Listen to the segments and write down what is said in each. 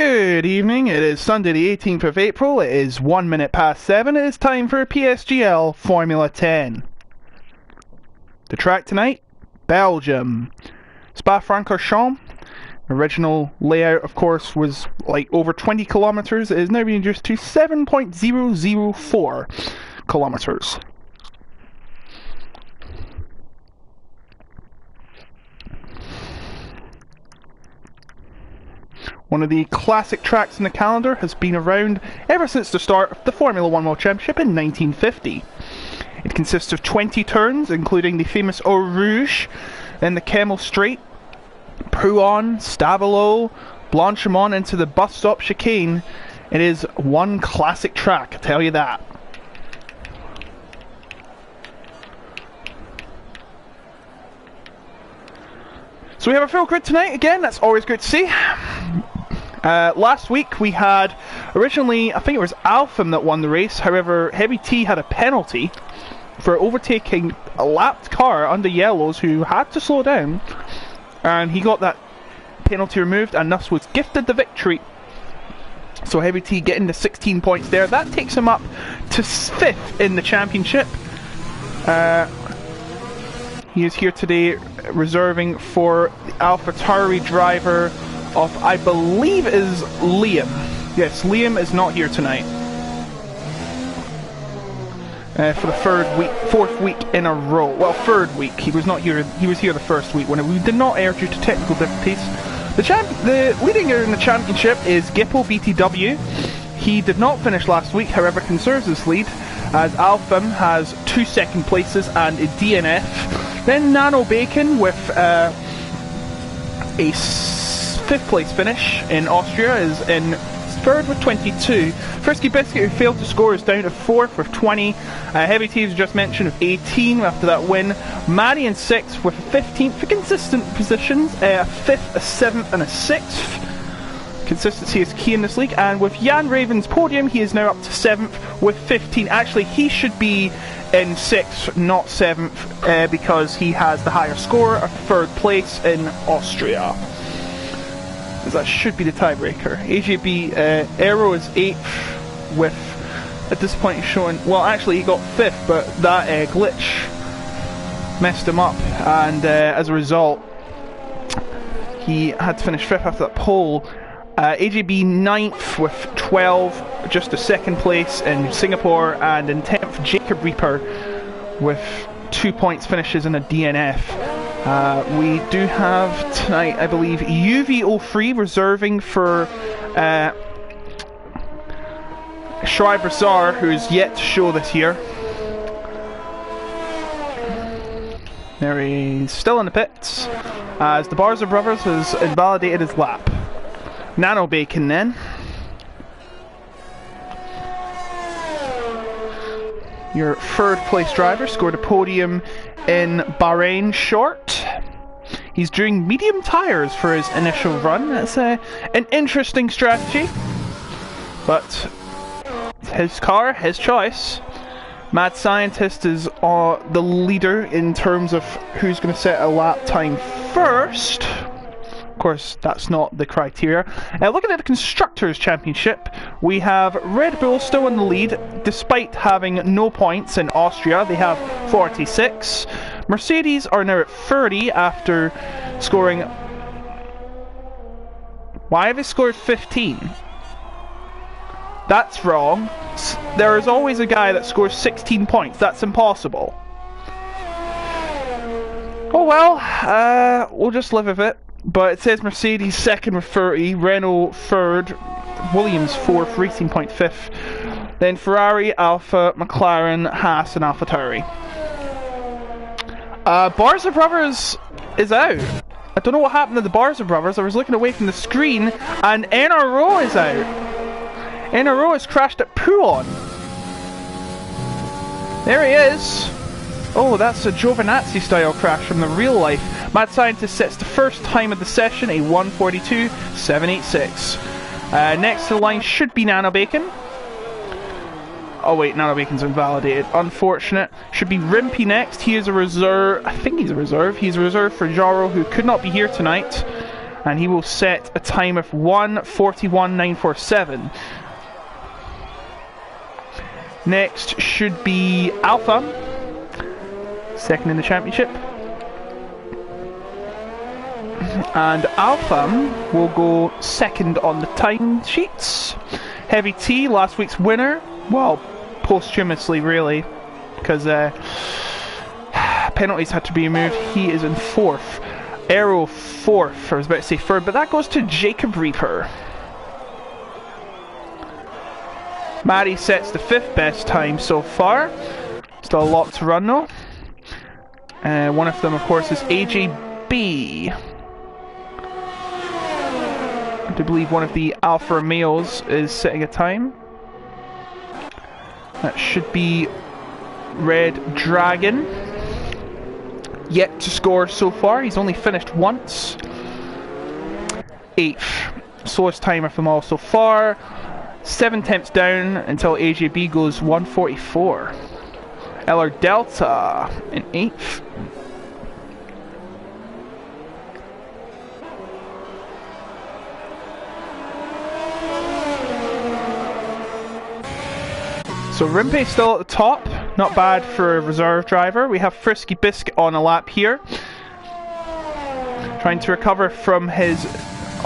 Good evening, it is Sunday the 18th of April, it is 1 minute past 7, it is time for PSGL Formula 10. The track tonight, Belgium. Spa-Francorchamps. Original layout, of course, was like over 20 kilometers, it is now being reduced to 7.004 kilometers. One of the classic tracks in the calendar has been around ever since the start of the Formula 1 World Championship in 1950. It consists of 20 turns, including the famous Eau Rouge, then the Camel Straight, Prouan, Stavelot, Blanchimont into the bus stop chicane. It is one classic track, I tell you that. So we have a full grid tonight, again, that's always good to see. Last week we had, originally, I think it was Alpham that won the race, however Heavy T had a penalty for overtaking a lapped car under yellows who had to slow down, and he got that penalty removed and thus was gifted the victory. So Heavy T getting the 16 points there, that takes him up to 5th in the championship. He is here today reserving for the AlphaTauri driver of, I believe, is Liam. Yes, Liam is not here tonight. For the fourth week in a row. Well, third week. He was not here. He was here the first week when we did not air due to technical difficulties. The leader in the championship is Gippo BTW. He did not finish last week, however, conserves his lead as Alpham has 2 second places and a DNF. Then Nano Bacon with a 5th place finish in Austria is in 3rd with 22. Frisky Biscuit, who failed to score, is down to 4th with 20. Heavy T, as just mentioned, with 18 after that win. Maddie in 6th with 15th for consistent positions. A 5th, a 7th and a 6th. Consistency is key in this league. And with Jan Raven's podium, he is now up to 7th with 15. Actually, he should be in 6th, not 7th, because he has the higher score, a 3rd place in Austria. That should be the tiebreaker. AJB Aero is 8th with, at this point, showing, well, actually he got 5th, but that glitch messed him up, and as a result he had to finish 5th after that pole. AJB 9th with 12, just a 2nd place in Singapore, and in 10th Jacob Reaper with 2 points finishes in a DNF. We do have tonight, I believe, UV03 reserving for Schreiber Czar, who is yet to show this year. There he's still in the pits, as the Barza Brothers has invalidated his lap. Nano Bacon then. Your 3rd place driver scored a podium in Bahrain short. He's doing medium tyres for his initial run. That's an interesting strategy, but it's his car, his choice. Mad Scientist is the leader in terms of who's going to set a lap time first. Of course, that's not the criteria. Looking at the Constructors' Championship, we have Red Bull still in the lead, despite having no points in Austria. They have 46. Mercedes are now at 30 after scoring... Why have they scored 15? That's wrong. There is always a guy that scores 16 points. That's impossible. Oh well, we'll just live with it. But it says Mercedes 2nd with 30, Renault 3rd, Williams 4th, Racing Point 5th, then Ferrari, Alfa, McLaren, Haas and AlphaTauri. Barza Brothers is out. I don't know what happened to the Barza Brothers. I was looking away from the screen and NRO is out. NRO has crashed at Prouan. There he is. Oh, that's a Giovinazzi style crash from the real life. Mad Scientist sets the first time of the session, a 1:42.786. Next to the line should be Nano Bacon. Oh wait, Nano Bacon's invalidated. Unfortunate. Should be Rimpy next. He is a reserve. I think he's a reserve. He's a reserve for Jaro, who could not be here tonight. and he will set a time of 1:41.947. Next should be Alpha, second in the championship. And Alpha will go second on the time sheets. Heavy T, last week's winner, well, posthumously really, because penalties had to be removed. He is in fourth. Aero fourth, I was about to say third, but that goes to Jacob Reaper. Maddie sets the fifth best time so far. Still a lot to run though. One of them, of course, is AJB. I do believe one of the Alfa Romeos is setting a time. That should be Red Dragon. Yet to score so far, he's only finished once. 8th, slowest time of them all so far. 7 tenths down until AJB goes 1:44. LR Delta in 8th. So Rimpe still at the top, not bad for a reserve driver. We have Frisky Biscuit on a lap here, trying to recover from his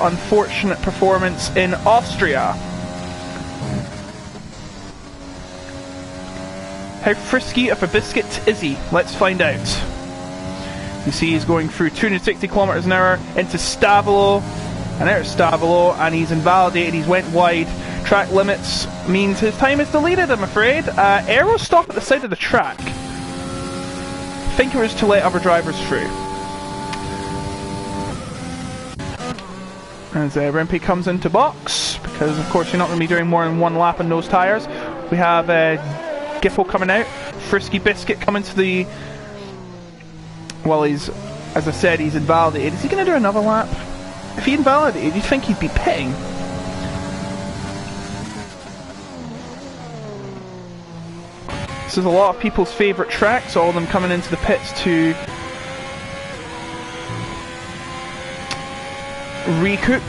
unfortunate performance in Austria. How frisky of a biscuit is he? Let's find out. You see he's going through 260 kilometers an hour into Stavolo, and out of Stavolo, and he's invalidated, he's went wide. Track limits means his time is deleted, I'm afraid. Aero stop at the side of the track. I think it was to let other drivers through. As Rimpe comes into box, because of course you're not going to be doing more than one lap on those tyres. We have Giffo coming out, Frisky Biscuit coming to the... Well, he's, as I said, he's invalidated. Is he going to do another lap? If he invalidated, you'd think he'd be pitting. This is a lot of people's favourite tracks, all of them coming into the pits to regroup.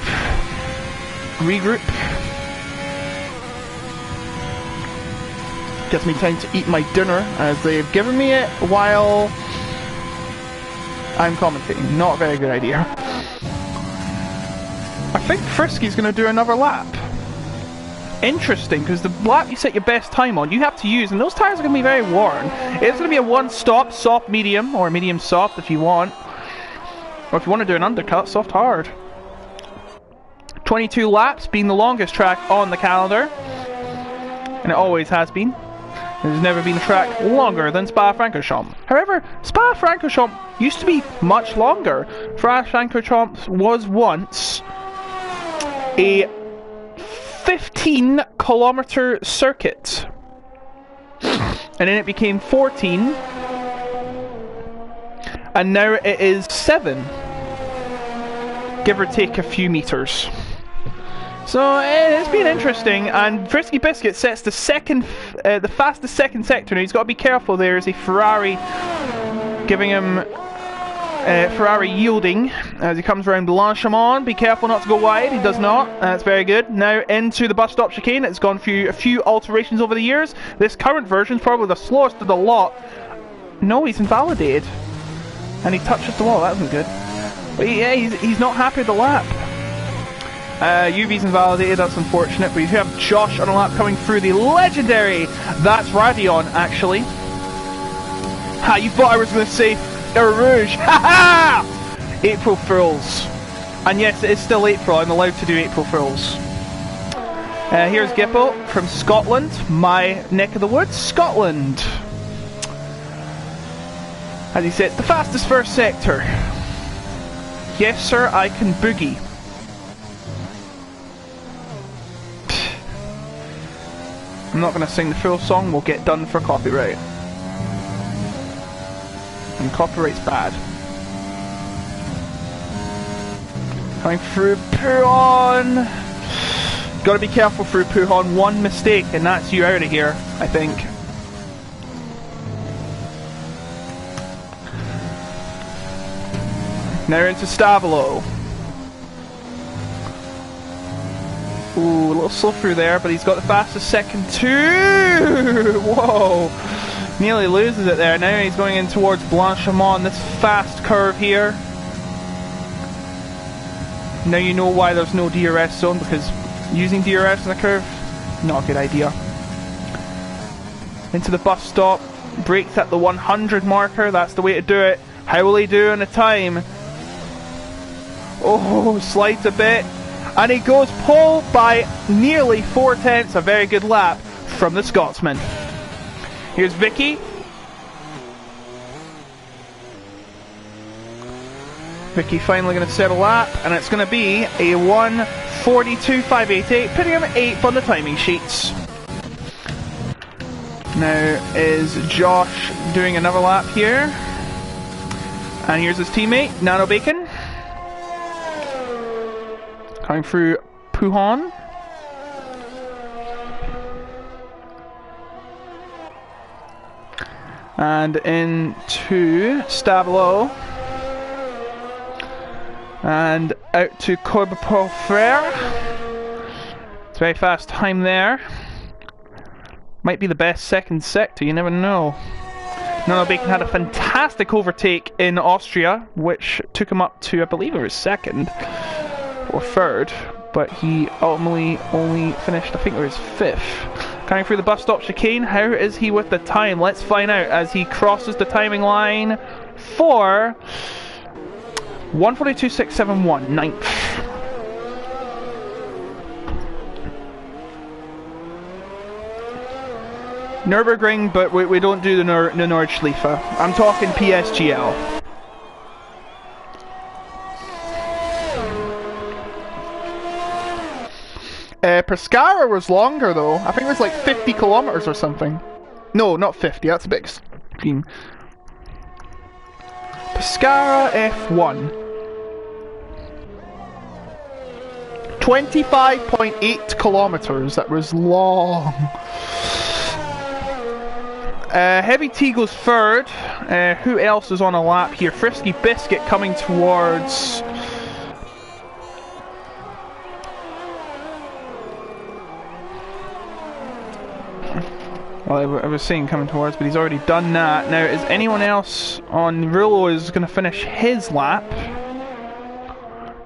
Gives me time to eat my dinner, as they've given me it while I'm commentating. Not a very good idea. I think Frisky's going to do another lap. Interesting, because the lap you set your best time on, you have to use, and those tyres are going to be very worn. It's going to be a one-stop, soft medium, or medium soft if you want. Or if you want to do an undercut, soft hard. 22 laps being the longest track on the calendar. And it always has been. There's never been a track longer than Spa-Francorchamps. However, Spa-Francorchamps used to be much longer. Spa-Francorchamps was once a 15-kilometer circuit, and then it became 14, and now it is 7, give or take a few meters. So it's been interesting, and Frisky Biscuit sets the fastest second sector. Now he's got to be careful. There is a Ferrari giving him Ferrari yielding as he comes around Blanchimont. Be careful not to go wide. He does not. That's very good. Now into the bus stop chicane. It's gone through a few alterations over the years. This current version is probably the slowest of the lot. No, he's invalidated, and he touches the wall. That wasn't good. But yeah, he's not happy with the lap. UV's invalidated. That's unfortunate. But you have Josh on a lap coming through the legendary. That's Radion actually. Ha! You thought I was going to say Rouge. Ha ha! April Fools. And yes, it is still April. I'm allowed to do April Fools. Here's Gippo from Scotland, my neck of the woods, Scotland. As he said, the fastest first sector. Yes, sir, I can boogie. I'm not going to sing the full song. We'll get done for copyright. And copyright's bad. Coming through Puhon. Gotta be careful through Puhon. One mistake and that's you out of here, I think. Now into Stavolo. Ooh, a little slow through there, but he's got the fastest second too. Whoa. Nearly loses it there. Now he's going in towards Blanchimont. This fast curve here. Now you know why there's no DRS zone, because using DRS in the curve, not a good idea. Into the bus stop. Brakes at the 100 marker. That's the way to do it. How will he do in the time? Oh, slides a bit. And he goes pole by nearly 4/10. A very good lap from the Scotsman. Here's Vicky. Vicky finally going to set a lap, and it's going to be a 1:42.588, putting him at 8th on the timing sheets. Now is Josh doing another lap here. And here's his teammate, Nano Bacon. Coming through Puhan. And into Stablo. And out to Corbeport Frere. It's a very fast time there. Might be the best second sector, you never know. Nano Bacon had a fantastic overtake in Austria, which took him up to, I believe it was second or third, but he ultimately only finished, I think it was 5th. Coming through the bus stop chicane, how is he with the time? Let's find out as he crosses the timing line for 1:42.671, 9th. Nürburgring, but we don't do the Nordschleife. I'm talking PSGL. Pescara was longer though. I think it was like 50 kilometers or something. No, not 50, that's a bit extreme. Pescara F1. 25.8 kilometers, that was long. Heavy T goes third. Who else is on a lap here? Frisky Biscuit coming towards... Well, I was saying coming towards, but he's already done that. Now, is anyone else on... Rullo is going to finish his lap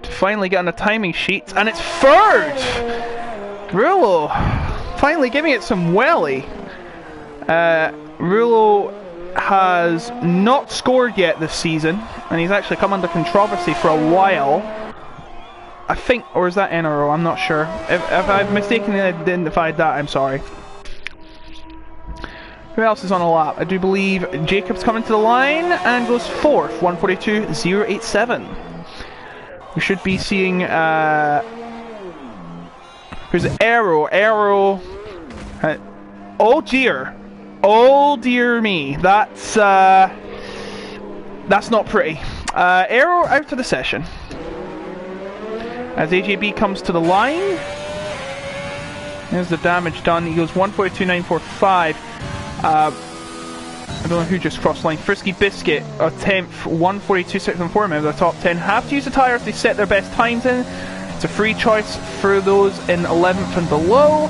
to finally get on the timing sheets, and it's third! Rullo finally giving it some welly. Rullo has not scored yet this season, and he's actually come under controversy for a while. I think, or is that NRO? I'm not sure. If I've mistakenly identified that, I'm sorry. Who else is on a lap? I do believe Jacob's coming to the line and goes 4th, 1:42.087. We should be seeing, who's Aero? Oh dear. Oh dear me. That's not pretty. Aero out of the session. As AJB comes to the line. There's the damage done. He goes 1:42.945. I don't know who just crossed line. Frisky Biscuit, a 10th, 1:42.614, maybe the top 10. Have to use the tyres to set their best times in. It's a free choice for those in 11th and below.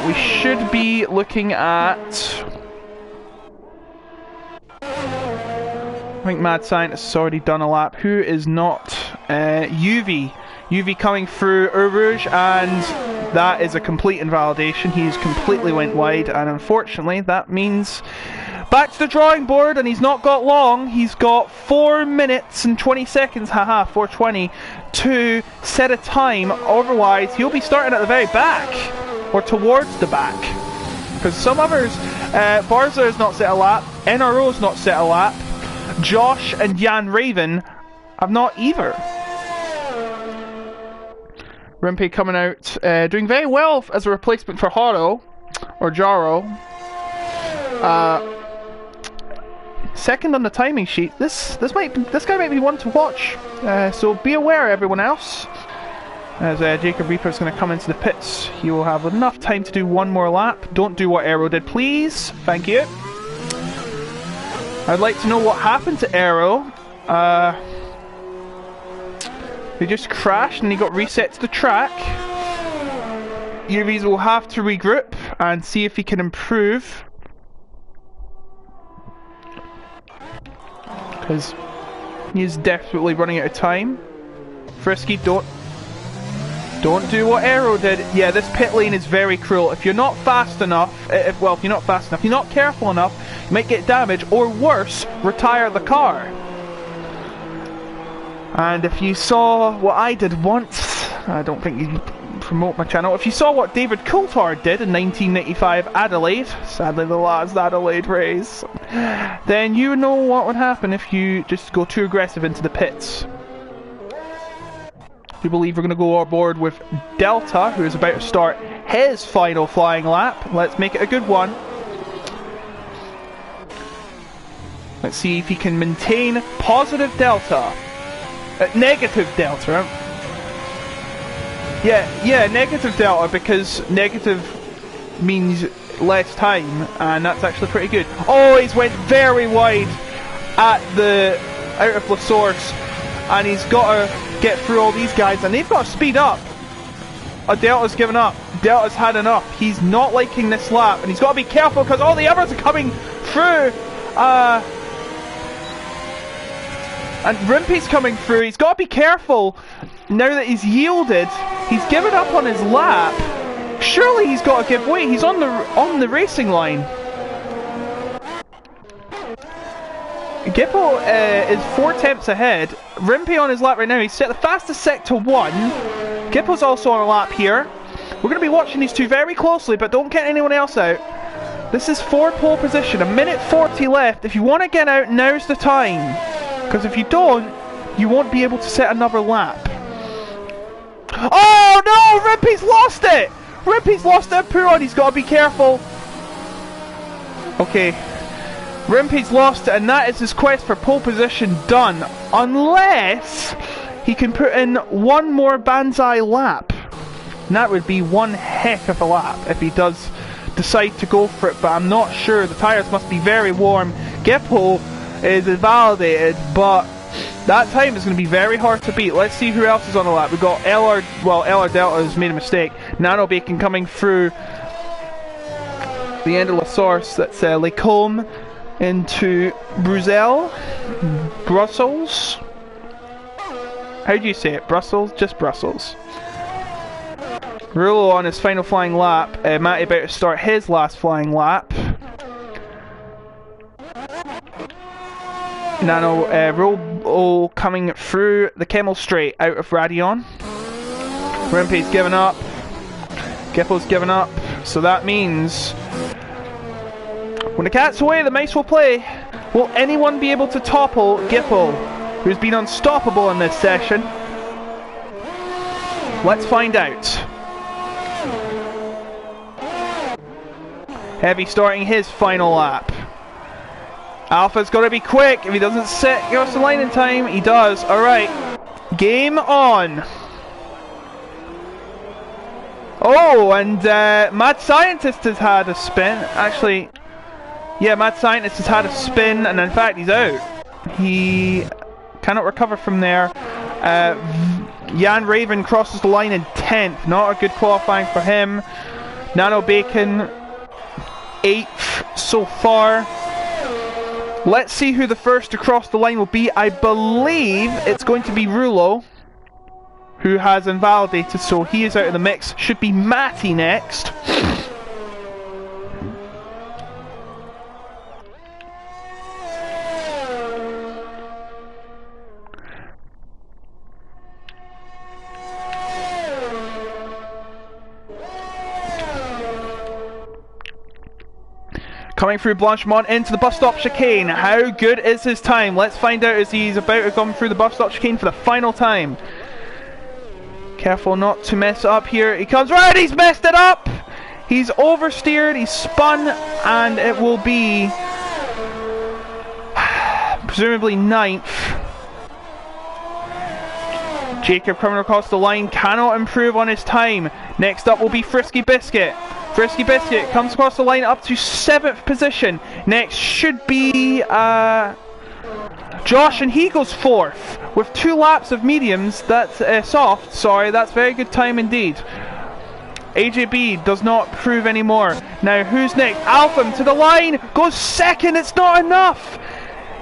We should be looking at... I think Mad Scientist has already done a lap. Who is not? UV. UV coming through Eau Rouge, and that is a complete invalidation. He's completely went wide, and unfortunately that means back to the drawing board, and he's not got long. He's got 4 minutes and 20 seconds, haha, 4:20, to set a time. Otherwise, he'll be starting at the very back, or towards the back. Because some others, Barza has not set a lap, NRO has not set a lap, Josh and Jan Raven have not either. Rimpe coming out, doing very well as a replacement for Haro, or Jaro. Second on the timing sheet. This guy might be one to watch. So be aware, everyone else. As Jacob Reaper is going to come into the pits, he will have enough time to do one more lap. Don't do what Aero did, please. Thank you. I'd like to know what happened to Aero. They just crashed and he got reset to the track. UVs will have to regroup and see if he can improve. Because he's desperately running out of time. Frisky, don't do what Aero did. Yeah, this pit lane is very cruel. If you're not fast enough, if you're not careful enough, you might get damaged, or worse, retire the car. And if you saw what I did once, I don't think you promote my channel. If you saw what David Coulthard did in 1995 Adelaide, sadly the last Adelaide race, then you know what would happen if you just go too aggressive into the pits. We believe we're going to go aboard with Delta, who is about to start his final flying lap. Let's make it a good one. Let's see if he can maintain positive Delta. Negative Delta. Yeah, negative Delta, because negative means less time, and that's actually pretty good. Oh, he's went very wide at the out of La Source, and he's got to get through all these guys, and they've got to speed up. Delta's given up. Delta's had enough. He's not liking this lap, and he's got to be careful because all the others are coming through. And Rimpy's coming through. He's got to be careful now that he's yielded. He's given up on his lap. Surely he's got to give way. He's on the racing line. Gippo is 4 tenths ahead. Rimpy on his lap right now. He's set the fastest sector 1. Gippo's also on a lap here. We're going to be watching these two very closely, but don't get anyone else out. This is for pole position. 1:40 left. If you want to get out, now's the time. Because if you don't, you won't be able to set another lap. Oh no! Rimpy's lost it! Rimpy's lost it! Puron, he's got to be careful. Okay. Rimpy's lost it, and that is his quest for pole position done. Unless he can put in one more Banzai lap. And that would be one heck of a lap if he does decide to go for it, but I'm not sure. The tyres must be very warm. Gippo is invalidated, but that time is going to be very hard to beat. Let's see who else is on the lap. We've got LR Delta has made a mistake. Nano Bacon coming through the end of La Source. That's Lacombe into Bruxelles. How do you say it? Brussels? Just Brussels. Rulo on his final flying lap. Matty about to start his last flying lap. Nano Rulo coming through the Kemmel Straight out of Radion. Rimpy's given up. Gippo's given up. So that means when the cat's away, the mice will play. Will anyone be able to topple Gippo, who's been unstoppable in this session? Let's find out. Heavy starting his final lap. Alpha's got to be quick. If he doesn't sit across the line in time, he does. Alright. Game on. Oh, and Mad Scientist has had a spin. Actually, yeah, Mad Scientist has had a spin, and in fact, he's out. He cannot recover from there. Jan Raven crosses the line in 10th. Not a good qualifying for him. Nano Bacon, 8th so far. Let's see who the first to cross the line will be. I believe it's going to be Rulo, who has invalidated, so he is out of the mix. Should be Matty next. Coming through Blanchemont into the bus stop chicane. How good is his time? Let's find out as he's about to come through the bus stop chicane for the final time. Careful not to mess it up here. He comes right, he's messed it up! He's oversteered, he's spun, and it will be presumably 9th. Jacob coming across the line cannot improve on his time. Next up will be Frisky Biscuit. Frisky Biscuit comes across the line up to 7th position. Next should be Josh, and he goes fourth with 2 laps of mediums. That's soft. Sorry, that's very good time indeed. AJB does not prove anymore. Now who's next? Alpham to the line, goes second. It's not enough.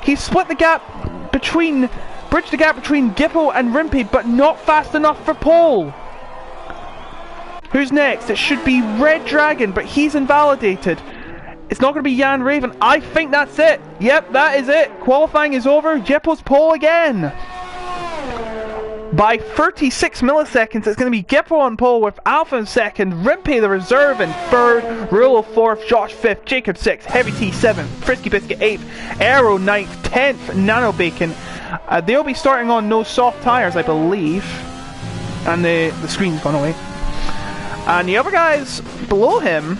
He split the gap between, bridged the gap between Gippo and Rimpy, but not fast enough for pole. Who's next? It should be Red Dragon, but he's invalidated. It's not going to be Jan Raven. I think that's it. Yep, that is it. Qualifying is over. Gippo's pole again. By 36 milliseconds, it's going to be Gippo on pole with Alpha in second, Rimpy the reserve in third, Rulo fourth, Josh fifth, Jacob sixth, Heavy T seventh, Frisky Biscuit eighth, Aero ninth, 10th, Nano Bacon. They'll be starting on no soft tyres, I believe. And the screen's gone away. And the other guys below him,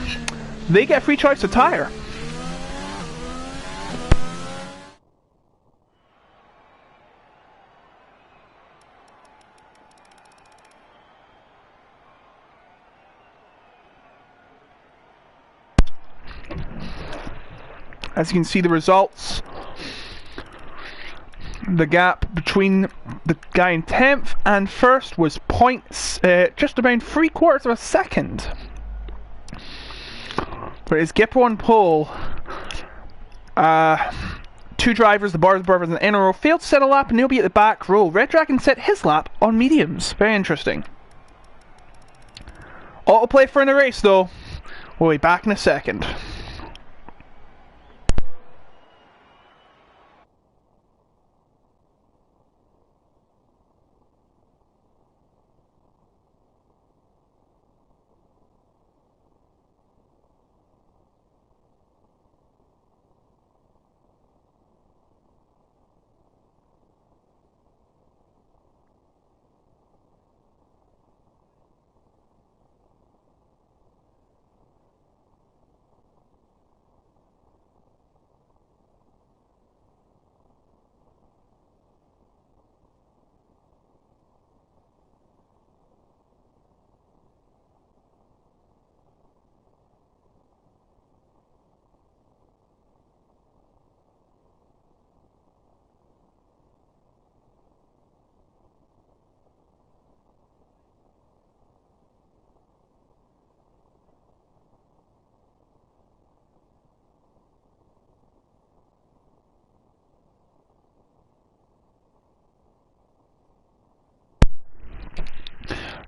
they get a free choice of tyre. As you can see the results, the gap between the guy in 10th and first was points, just around 3/4 of a second. But it's Gippo on pole. 2 drivers, the Bars Brothers and the inner row, failed to set a lap and they'll be at the back row. Red Dragon set his lap on mediums. Very interesting. Autoplay for in the race though. We'll be back in a second.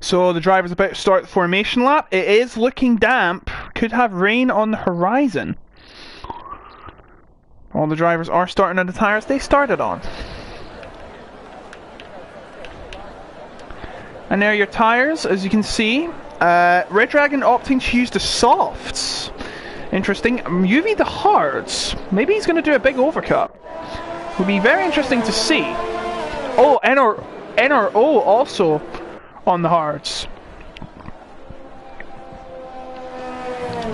So the driver's about to start the formation lap. It is looking damp. Could have rain on the horizon. All the drivers are starting on the tyres they started on. And there are your tyres, as you can see. Red Dragon opting to use the softs. Interesting. UV the hards. Maybe he's going to do a big overcut. Will be very interesting to see. Oh, NRO also on the hards.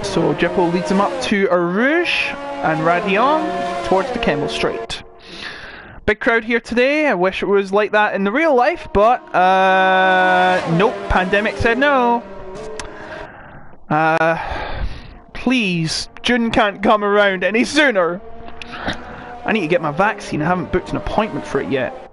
So Gippo leads him up to a Rouge and Radion towards the Kemmel Straight. Big crowd here today. I wish it was like that in the real life, but nope, pandemic said no. Please, June can't come around any sooner. I need to get my vaccine. I haven't booked an appointment for it yet.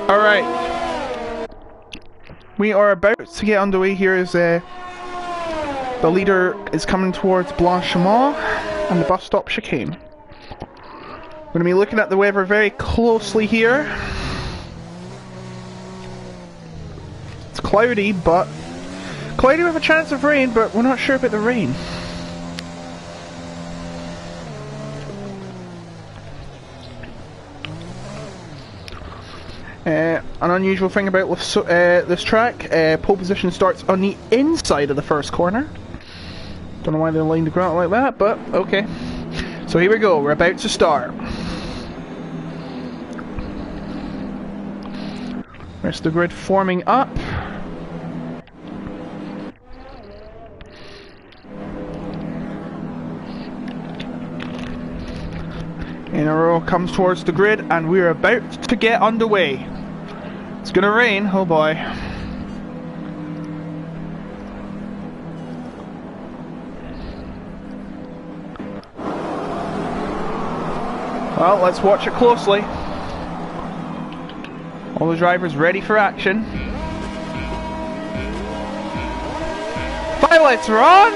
Alright, we are about to get underway here as the leader is coming towards Blanchiment and the bus stop chicane. Going to be looking at the weather very closely here. It's cloudy, but cloudy with a chance of rain, but we're not sure about the rain. An unusual thing about this track, pole position starts on the inside of the first corner. Don't know why they lined the ground like that, but okay. So here we go, we're about to start. Rest of the grid forming up. In a row comes towards the grid and we're about to get underway. It's gonna rain, oh boy. Well, let's watch it closely. All the drivers ready for action. Pilots are on!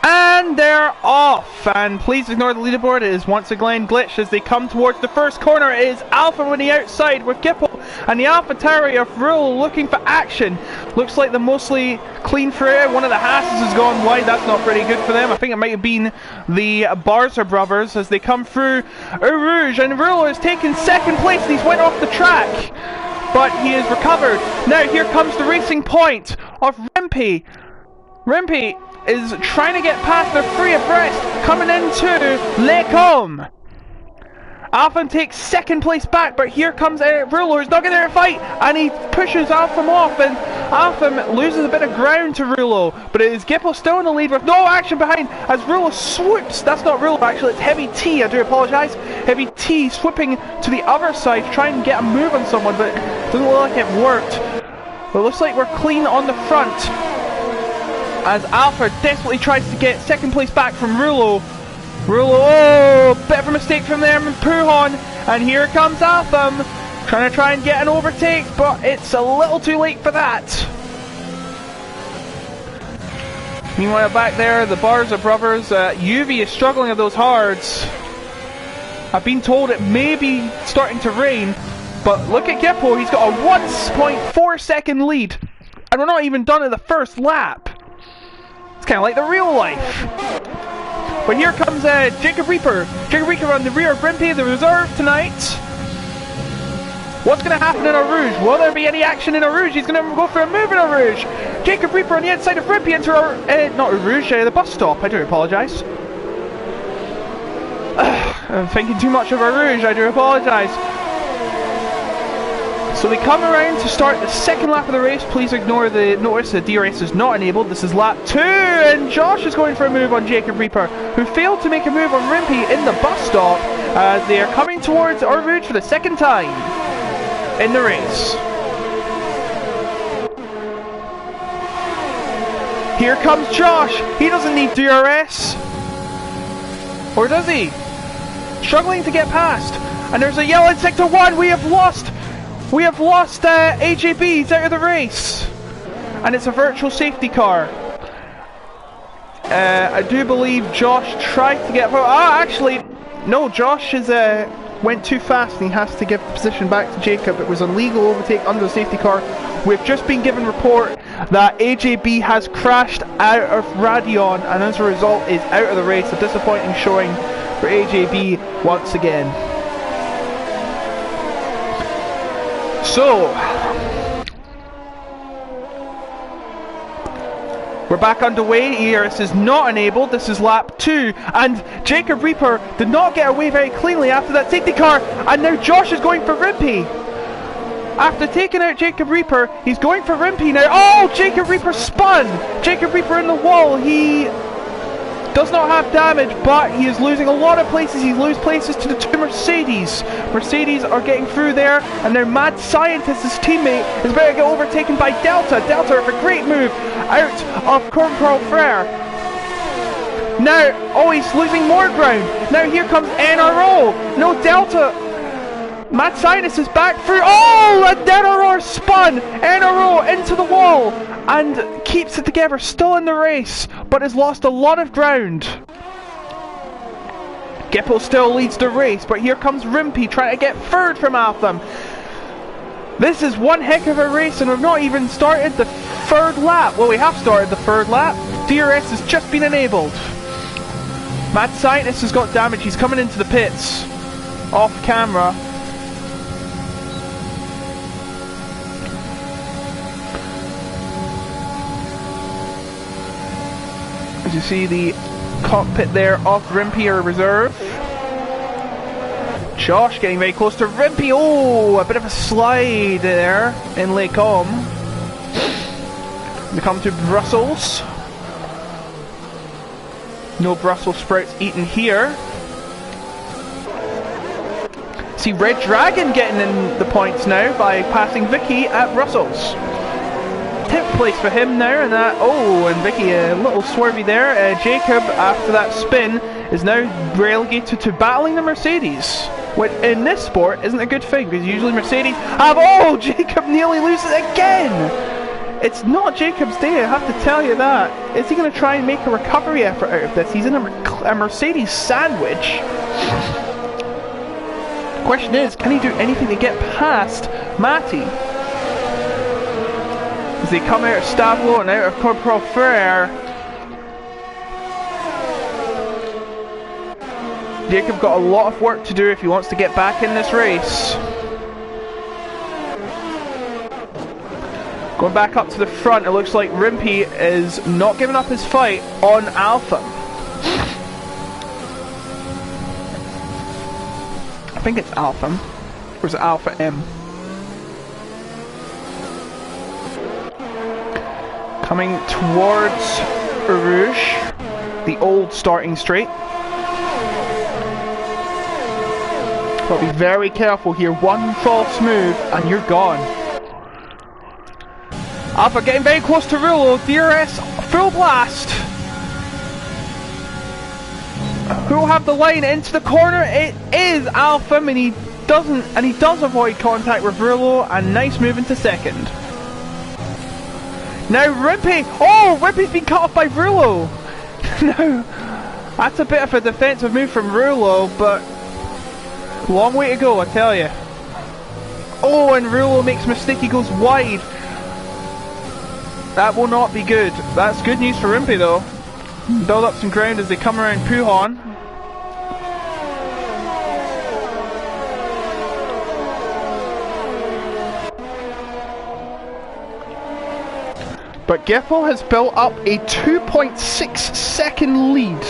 And they're off! And please ignore the leaderboard, it is once again glitched as they come towards the first corner. It is Alpha on the outside with Gipple and the Alpha Tauri of Rule looking for action. Looks like they're mostly clean for air. One of the Hasses has gone wide, that's not pretty good for them. I think it might have been the Barza brothers as they come through Eau Rouge, and Rule has taken second place and he's went off the track. But he is recovered. Now here comes the racing point of Rimpy. Rimpy is trying to get past the three abreast, coming into Les Combes. Alpha takes second place back, but here comes Rulo, who's not getting there to fight, and he pushes Alpha off, and Alpha loses a bit of ground to Rulo, but it is Gipple still in the lead with no action behind, as Rulo swoops. That's not Rulo actually, it's Heavy T, I do apologise. Heavy T swooping to the other side to try and get a move on someone, but it doesn't look like it worked. But it looks like we're clean on the front, as Alpha desperately tries to get second place back from Rulo. Rulo, oh, bit of a mistake from them and Pujon, and here comes Alpha, trying to get an overtake, but it's a little too late for that. Meanwhile back there, the Barza brothers, UV is struggling with those hards. I've been told it may be starting to rain, but look at Gippo, he's got a 1.4 second lead, and we're not even done at the first lap. It's kind of like the real life. But here comes Jacob Reaper. Jacob Reaper on the rear of Rimpy, the reserve tonight. What's going to happen in Eau Rouge? Will there be any action in Eau Rouge? He's going to go for a move in Eau Rouge. Jacob Reaper on the inside of Rimpy into not Eau Rouge, the bus stop. I do apologise. I'm thinking too much of Eau Rouge. I do apologise. So they come around to start the second lap of the race. Please ignore the notice that DRS is not enabled. This is lap 2, and Josh is going for a move on Jacob Reaper, who failed to make a move on Rimpy in the bus stop as they are coming towards Eau Rouge for the second time in the race. Here comes Josh. He doesn't need DRS. Or does he? Struggling to get past. And there's a yellow in sector 1. We have lost AJB, he's out of the race. And it's a virtual safety car. I do believe Josh tried to get... actually, no, Josh went too fast and he has to give the position back to Jacob. It was a legal overtake under the safety car. We've just been given report that AJB has crashed out of Radeon and as a result is out of the race. A disappointing showing for AJB once again. So, we're back underway. ERS is not enabled. This is lap 2, and Jacob Reaper did not get away very cleanly after that safety car, and now Josh is going for Rimpy. After taking out Jacob Reaper, he's going for Rimpy now. Oh, Jacob Reaper spun! Jacob Reaper in the wall. He does not have damage, but he is losing a lot of places. He loses places to the two Mercedes. Mercedes are getting through there, and now Mad Scientist, his teammate, is about to get overtaken by Delta. Delta with a great move out of Corporal Frere. Now, oh, he's losing more ground. Now here comes NRO. No, Delta. Mad Scientist is back through. Oh, and NRO spun. NRO into the wall and keeps it together, still in the race, but has lost a lot of ground. Gippo still leads the race, but here comes Rimpy trying to get third from Altham. This is one heck of a race, and we've not even started the third lap. Well, we have started the third lap. DRS has just been enabled. Mad Scientist has got damage. He's coming into the pits. Off camera. As you see the cockpit there of Rimpy or reserve. Josh getting very close to Rimpy. Oh, a bit of a slide there in Lake Om. We come to Brussels. No Brussels sprouts eaten here. See Red Dragon getting in the points now by passing Vicky at Brussels. 10th place for him now, and that. Oh, and Vicky a little swervy there. Jacob, after that spin, is now relegated to battling the Mercedes, which in this sport isn't a good thing because usually Mercedes have. Oh, Jacob nearly loses again. It's not Jacob's day, I have to tell you that. Is he going to try and make a recovery effort out of this? He's in a Mercedes sandwich. The question is, can he do anything to get past Matty? As they come out of Stavlo and out of Corporal Ferrer, Jacob got a lot of work to do if he wants to get back in this race. Going back up to the front, it looks like Rimpy is not giving up his fight on Alpha. I think it's Alpha. Or is it Alpha M? Coming towards Rouge, the old starting straight. But be very careful here. One false move and you're gone. Alpha getting very close to Rulo. DRS full blast. Who will have the line into the corner? It is Alpha, and he does avoid contact with Rulo, and nice move into second. Now Rimpy. Oh, Rimpy's been cut off by Rulo. No, that's a bit of a defensive move from Rulo, but long way to go, I tell you. Oh, and Rulo makes a mistake. He goes wide. That will not be good. That's good news for Rimpy though. Build up some ground as they come around Pujon. But Geffel has built up a 2.6 second lead.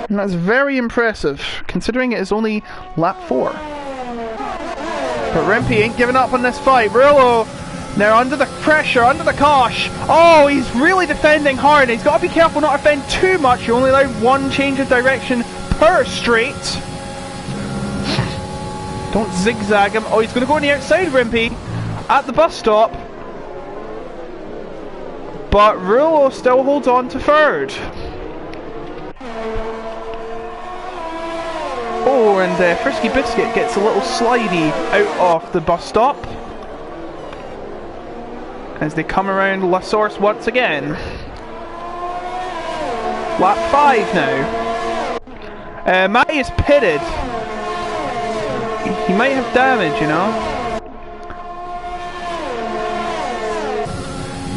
And that's very impressive, considering it is only lap 4. But Rimpy ain't giving up on this fight. Brillo now under the pressure, under the cosh. Oh, he's really defending hard. He's got to be careful not to defend too much. You only allow one change of direction per straight. Don't zigzag him. Oh, he's going to go on the outside, Rimpy, at the bus stop. But Rulo still holds on to third. Oh, and Frisky Biscuit gets a little slidey out of the bus stop as they come around La Source once again. Lap 5 now. Matty is pitted. He might have damage, you know.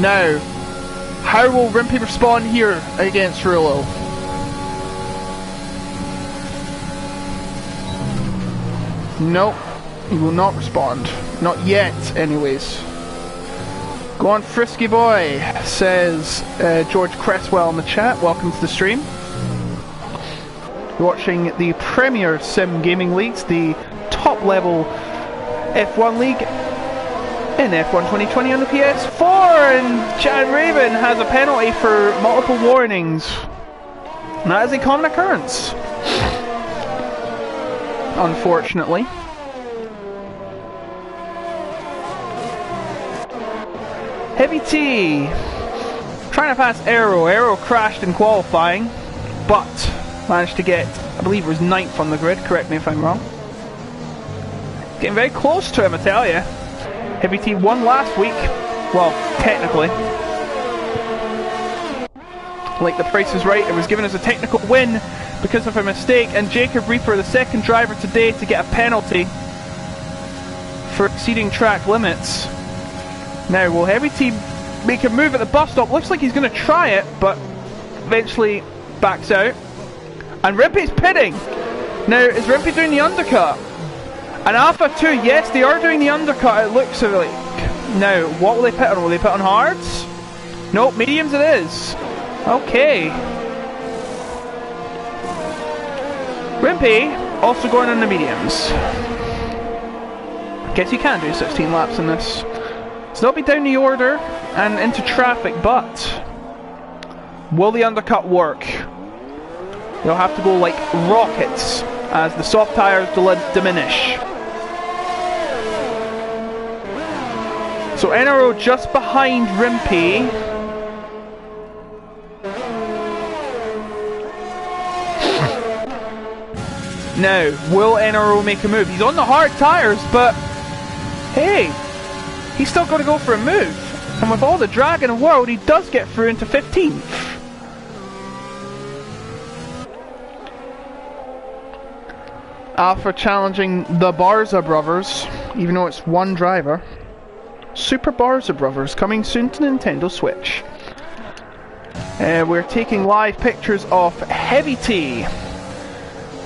Now, how will Rimpy respond here against Rulo? Nope, he will not respond. Not yet, anyways. Go on, Frisky Boy, says George Cresswell in the chat. Welcome to the stream. You're watching the Premier Sim Gaming Leagues, the top level F1 league in F1 2020 on the PS4, and Jan Raven has a penalty for multiple warnings. And that is a common occurrence, unfortunately. Heavy T trying to pass Aero. Aero crashed in qualifying, but managed to get, I believe it was 9th on the grid, correct me if I'm wrong. Getting very close to him, I tell you. Heavy T won last week, well, technically. like The Price is Right. It was given as a technical win because of a mistake, and Jacob Reaper, the second driver today to get a penalty for exceeding track limits. Now, will Heavy T make a move at the bus stop? Looks like he's going to try it, but eventually backs out. And Rimpy's pitting. Now, is Rimpy doing the undercut? And Alpha 2, yes, they are doing the undercut, it looks like. Now, what will they pit on? Will they pit on hards? Nope, mediums it is. Okay. Rimpy also going on the mediums. Guess you can do 16 laps in this. So they'll be down the order and into traffic, but will the undercut work? They'll have to go like rockets as the soft tires diminish. So NRO just behind Rimpy. Now, will NRO make a move? He's on the hard tires, but hey, he's still got to go for a move. And with all the drag in the world, he does get through into 15th. Alpha challenging the Barza brothers, even though it's one driver. Super Barza brothers coming soon to Nintendo Switch. We're taking live pictures of Heavy T,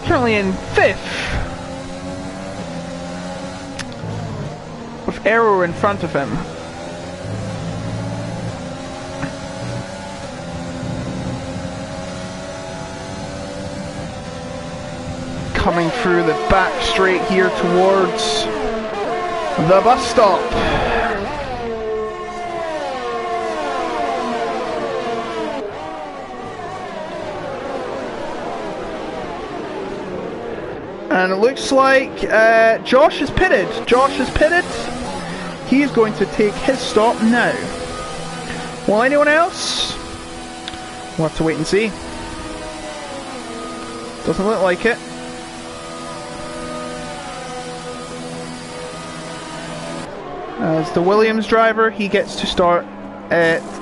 currently in 5th, with Arrow in front of him. Coming through the back straight here towards the bus stop. And it looks like Josh is pitted. Josh is pitted. He is going to take his stop now. Will anyone else? We'll have to wait and see. Doesn't look like it. As the Williams driver, he gets to start,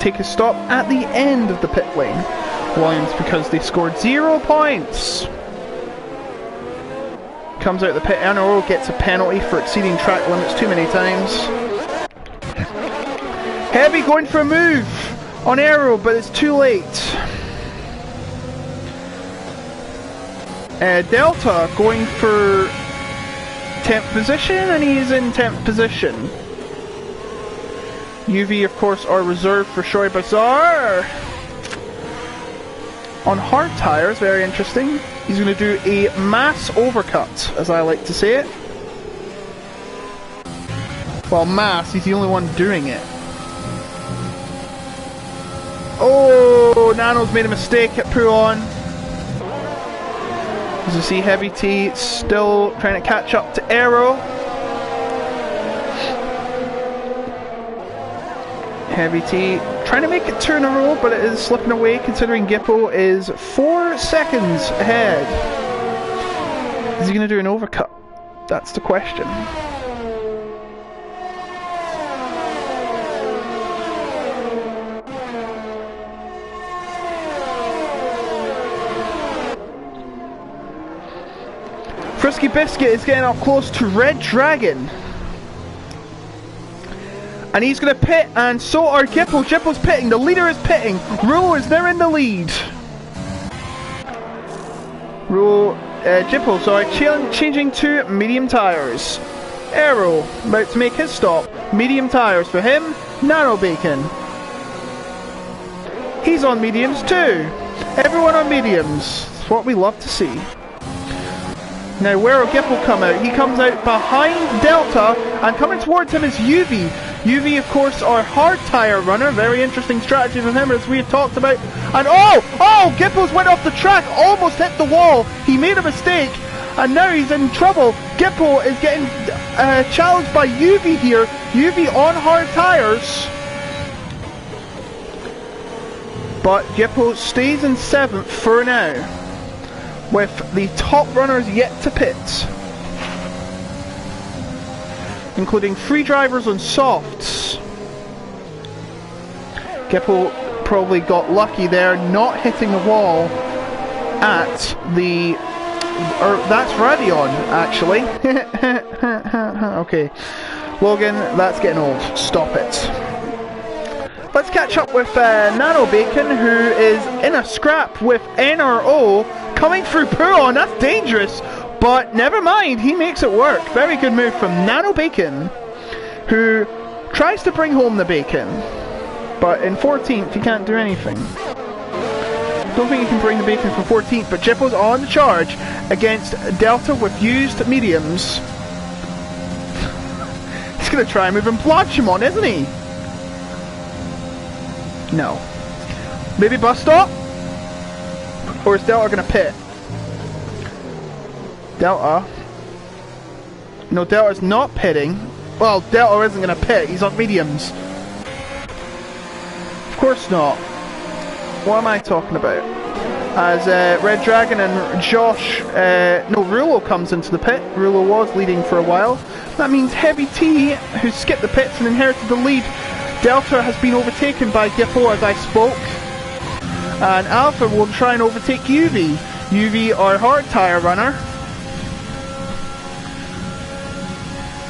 take a stop at the end of the pit lane. Williams, because they scored 0 points. Comes out the pit. NRO gets a penalty for exceeding track limits too many times. Heavy going for a move on Arrow, but it's too late. Delta going for 10th position, and he's in 10th position. UV, of course, are reserved for Shoei Bazaar. On hard tires, very interesting. He's going to do a mass overcut, as I like to say it. Well, mass, he's the only one doing it. Oh, Nano's made a mistake at Puon. As you see, Heavy T still trying to catch up to Aero. Heavy T trying to make it 2 in a row, but it is slipping away considering Gippo is 4 seconds ahead. Is he going to do an overcut? That's the question. Frisky Biscuit is getting up close to Red Dragon. And he's going to pit, and so are Gippo. Gippo's pitting, the leader is pitting. Rulo is there in the lead. Gippo, sorry, changing to medium tyres. Aero, about to make his stop. Medium tyres for him. Nano Bacon. He's on mediums too. Everyone on mediums. It's what we love to see. Now where will Gippo come out? He comes out behind Delta, and coming towards him is UV. UV, of course, our hard tyre runner. Very interesting strategy from him, as we have talked about. And oh, Gippo's went off the track, almost hit the wall. He made a mistake, and now he's in trouble. Gippo is getting challenged by UV here. UV on hard tyres. But Gippo stays in 7th for now, with the top runners yet to pit, including 3 drivers on softs. Gippo probably got lucky there, not hitting the wall at the... that's Radion, actually. Okay. Logan, that's getting old. Stop it. Let's catch up with Nano Bacon, who is in a scrap with NRO coming through Puron. That's dangerous, but never mind, he makes it work. Very good move from Nano Bacon, who tries to bring home the bacon, but in 14th he can't do anything. Don't think he can bring the bacon from 14th, but Jippo's on the charge against Delta with used mediums. He's going to try and move and blodge him on, isn't he? No. Maybe bus stop? Or is Delta going to pit? Delta? No, Delta's not pitting. Well, Delta isn't going to pit. He's on mediums. Of course not. What am I talking about? As Red Dragon and Josh... no, Rulo comes into the pit. Rulo was leading for a while. That means Heavy T, who skipped the pits and inherited the lead. Delta has been overtaken by Gippo as I spoke. And Alpha will try and overtake UV. UV, our hard tyre runner.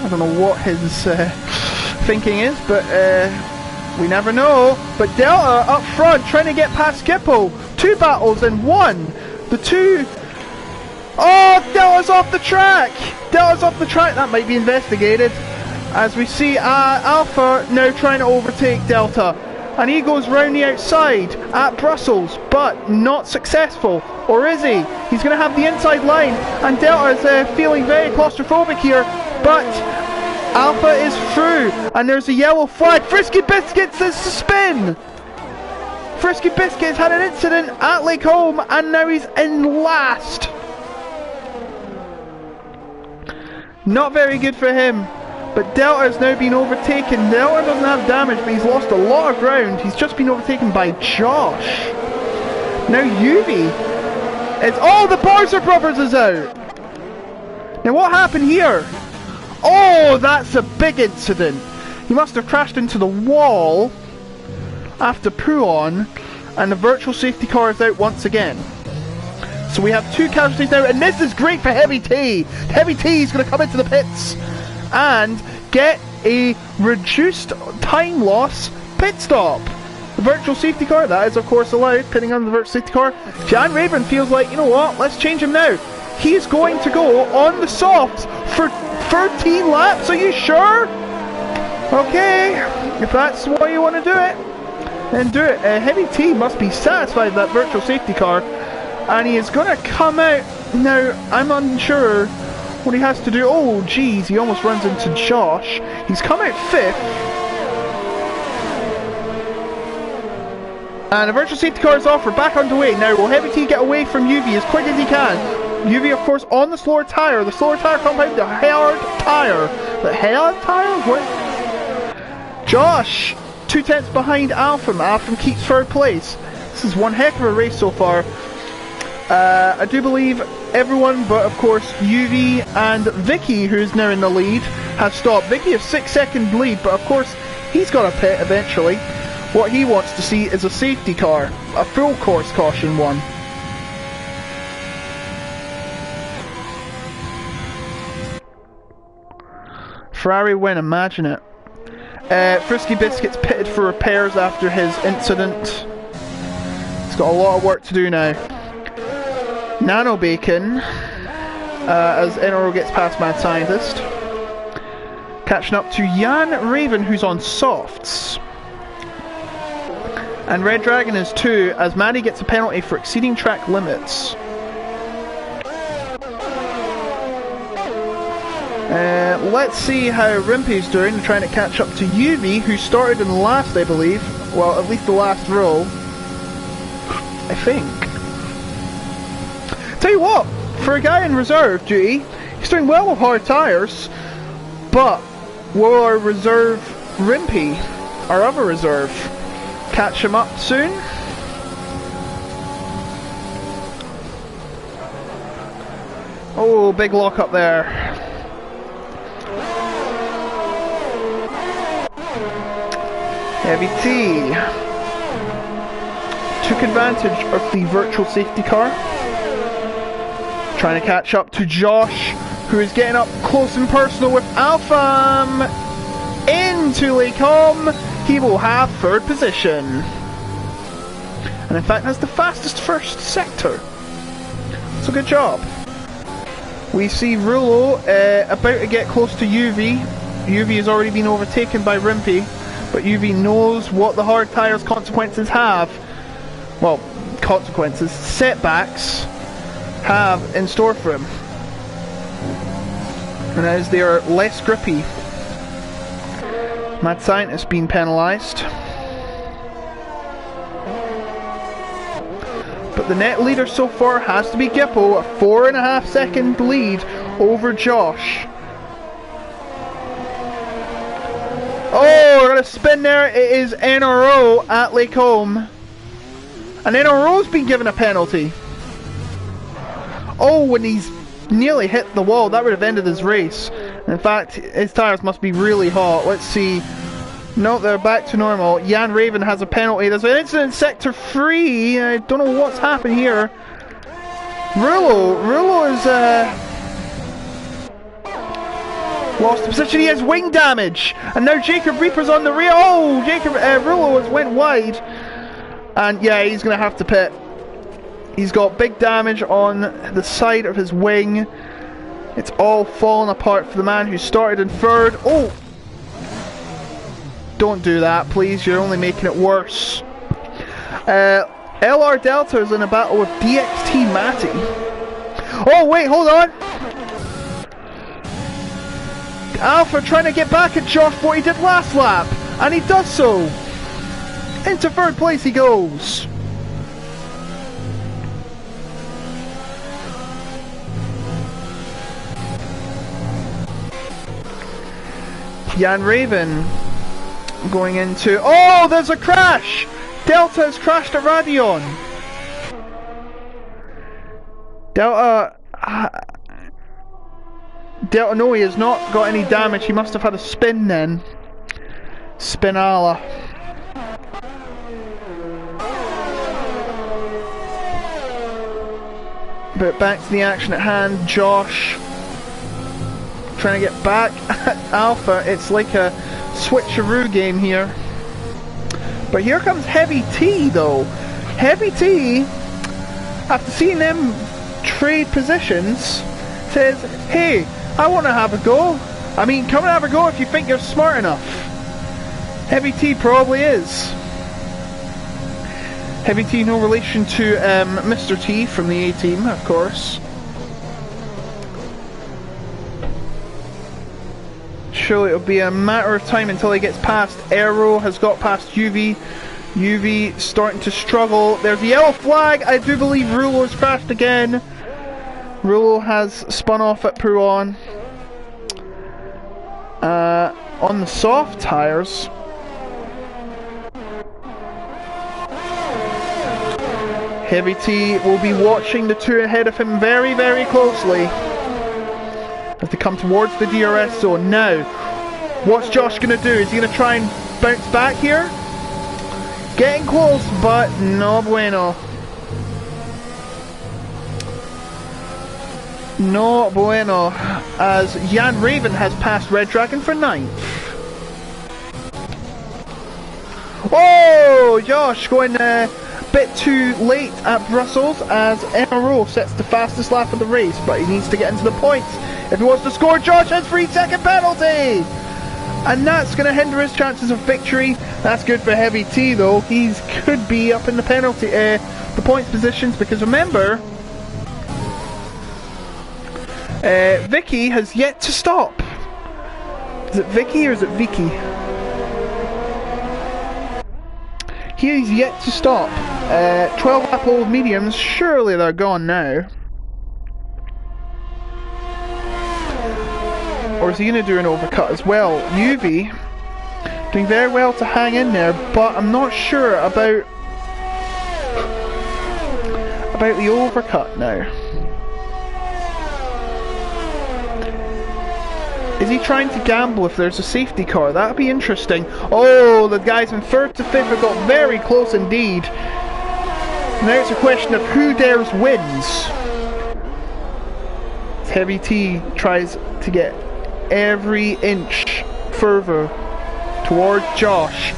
I don't know what his thinking is, but we never know. But Delta up front trying to get past Gippo. 2 battles in 1. The 2... Oh, Delta's off the track! Delta's off the track. That might be investigated. As we see Alpha now trying to overtake Delta. And he goes round the outside at Brussels, but not successful. Or is he? He's going to have the inside line. And Delta is feeling very claustrophobic here. But Alpha is through. And there's a yellow flag. Frisky Biscuits is to spin. Frisky Biscuits had an incident at Lake Home. And now he's in last. Not very good for him. But Delta has now been overtaken. Delta doesn't have damage, but he's lost a lot of ground. He's just been overtaken by Josh. Now UV is... Oh, the Barzer Brothers is out! Now what happened here? Oh, that's a big incident. He must have crashed into the wall after Puon, and the virtual safety car is out once again. So we have 2 casualties now, and this is great for Heavy T. Heavy T is going to come into the pits and get a reduced time loss pit stop. The virtual safety car, that is of course allowed, pitting on the virtual safety car. Jan Raven feels like, you know what, let's change him now. He's going to go on the softs for 13 laps, are you sure? Okay, if that's why you want to do it, then do it. Heavy T must be satisfied with that virtual safety car, and he is going to come out. Now, I'm unsure what he has to do. Oh geez, he almost runs into Josh. He's come out 5th. And the virtual safety car is off. We're back underway. Now will Heavy T get away from UV as quick as he can? UV of course on the slower tyre. The slower tyre compound, the hard tyre. The hard tyre? What? Josh, 2 tenths behind Alpham. Alpham keeps 3rd place. This is one heck of a race so far. I do believe everyone but of course UV and Vicky, who's now in the lead, has stopped. Vicky has 6-second lead, but of course he's got a pit eventually. What he wants to see is a safety car, a full course caution one. Ferrari win, imagine it. Frisky Biscuits pitted for repairs after his incident. He's got a lot of work to do now. Nano Bacon, as NRO gets past Mad Scientist. Catching up to Jan Raven, who's on softs. And Red Dragon is 2, as Maddie gets a penalty for exceeding track limits. Let's see how Rimpy's doing, trying to catch up to UV, who started in last, I believe. Well, at least the last row. I think. Tell you what, for a guy in reserve duty, he's doing well with hard tyres, but will our reserve Rimpy, our other reserve, catch him up soon? Oh, big lock up there. Heavy T. took advantage of the virtual safety car. Trying to catch up to Josh, who is getting up close and personal with Alpha into Lacombe. He will have third position. And in fact, that's the fastest first sector. So good job. We see Rulo about to get close to UV. UV has already been overtaken by Rimpy, but UV knows what the hard tyres consequences have. Well, consequences, setbacks have in store for him. And as they are less grippy. Mad Scientist being penalised. But the net leader so far has to be Gippo, a 4.5 second lead over Josh. Oh, we're going to spin there. It is NRO at Lacombe. And NRO's been given a penalty. Oh, when he's nearly hit the wall, that would have ended his race. In fact, his tyres must be really hot. Let's see. No, they're back to normal. Jan Raven has a penalty. There's an incident in Sector 3. I don't know what's happened here. Rulo is lost the position. He has wing damage. And now Jacob Reaper's on the rear. Oh, Rulo has went wide. And yeah, he's going to have to pit. He's got big damage on the side of his wing. It's all fallen apart for the man who started in third. Oh! Don't do that, please. You're only making it worse. LR Delta is in a battle with DXT Matty. Oh, wait, hold on! Alpha trying to get back at Josh for what he did last lap. And he does so. Into third place he goes. Jan Raven going into... Oh, there's a crash! Delta has crashed at Radion. Delta... Delta, no, he has not got any damage. He must have had a spin then. Spinala. But back to the action at hand. Josh trying to get back at Alpha. It's like a switcheroo game here. But here comes Heavy T though. Heavy T, after seeing them trade positions, says, hey, I want to have a go. I mean, come and have a go if you think you're smart enough. Heavy T probably is. Heavy T, no relation to Mr. T from the A-Team, of course. Surely it'll be a matter of time until he gets past. Aero has got past UV. UV starting to struggle. There's the yellow flag. I do believe Rulo has crashed again. Rulo has spun off at Pruon. On the soft tyres. Heavy T will be watching the two ahead of him very, very closely as they come towards the DRS zone. Now, what's Josh going to do? Is he going to try and bounce back here? Getting close, but no bueno. No bueno, as Jan Raven has passed Red Dragon for 9th. Oh, Josh going bit too late at Brussels as NRO sets the fastest lap of the race, but he needs to get into the points. If he wants to score, Josh has 3-second penalty! And that's going to hinder his chances of victory. That's good for Heavy T though. He could be up in the penalty, the points positions, because remember, Vicky has yet to stop. Is it Vicky or is it Vicky? He is yet to stop. 12 lap old mediums, surely they're gone now. Or is he going to do an overcut as well? UV doing very well to hang in there, but I'm not sure about the overcut now. Is he trying to gamble if there's a safety car? That'd be interesting. Oh, the guys in 3rd to 5th have got very close indeed. Now it's a question of who dares wins. Heavy T tries to get every inch further toward Josh.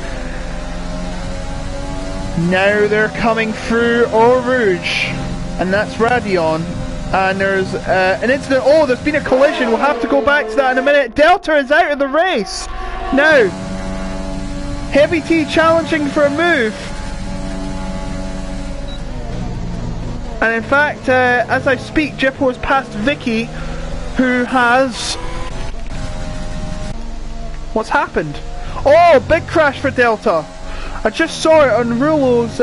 Now they're coming through Eau Rouge, and that's Radion. And there's an incident. Oh, there's been a collision. We'll have to go back to that in a minute. Delta is out of the race. Now, Heavy T challenging for a move. And in fact, as I speak, Jippo has passed Vicky, who has... What's happened? Oh, big crash for Delta. I just saw it on Rulo's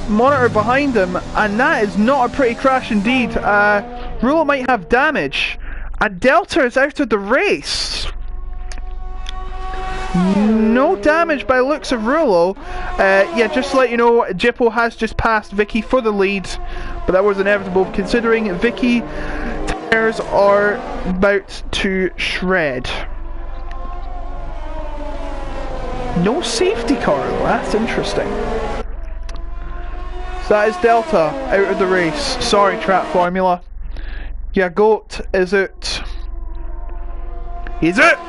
monitor behind him, and that is not a pretty crash indeed. Rulo might have damage, and Delta is out of the race. No damage by looks of Rulo. Yeah, just to let you know, Jippo has just passed Vicky for the lead, but that was inevitable considering Vicky tires are about to shred. No safety car though, that's interesting. So that is Delta out of the race. Sorry, Trap Formula. Yeah, Goat is out. He's out!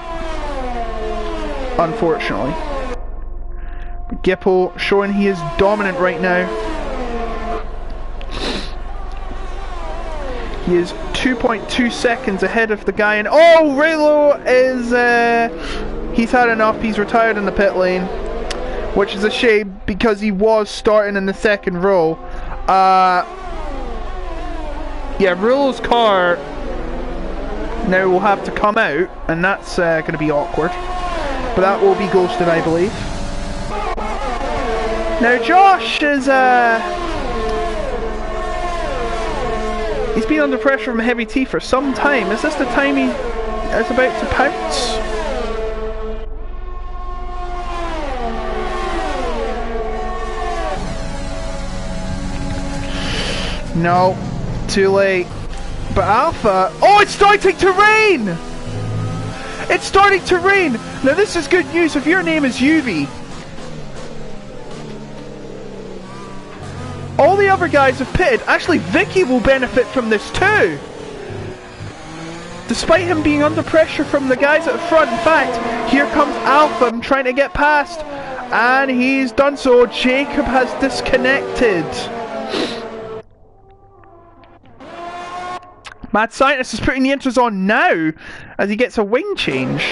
Unfortunately. But Gippo showing he is dominant right now. He is 2.2 seconds ahead of the guy, and oh, Raylo is he's had enough. He's retired in the pit lane, which is a shame because he was starting in the second row. Yeah, Raylo's car now will have to come out, and that's going to be awkward. But that will be ghosted, I believe. Now Josh is he's been under pressure from Heavy T for some time. Is this the time he is about to pounce? No, too late. But Alpha, oh, it's starting to rain! It's starting to rain! Now this is good news if your name is UV. All the other guys have pitted. Actually, Vicky will benefit from this too. Despite him being under pressure from the guys at the front. In fact, here comes Alpha trying to get past. And he's done so. Jacob has disconnected. Mad Scientist is putting the intros on now as he gets a wing change.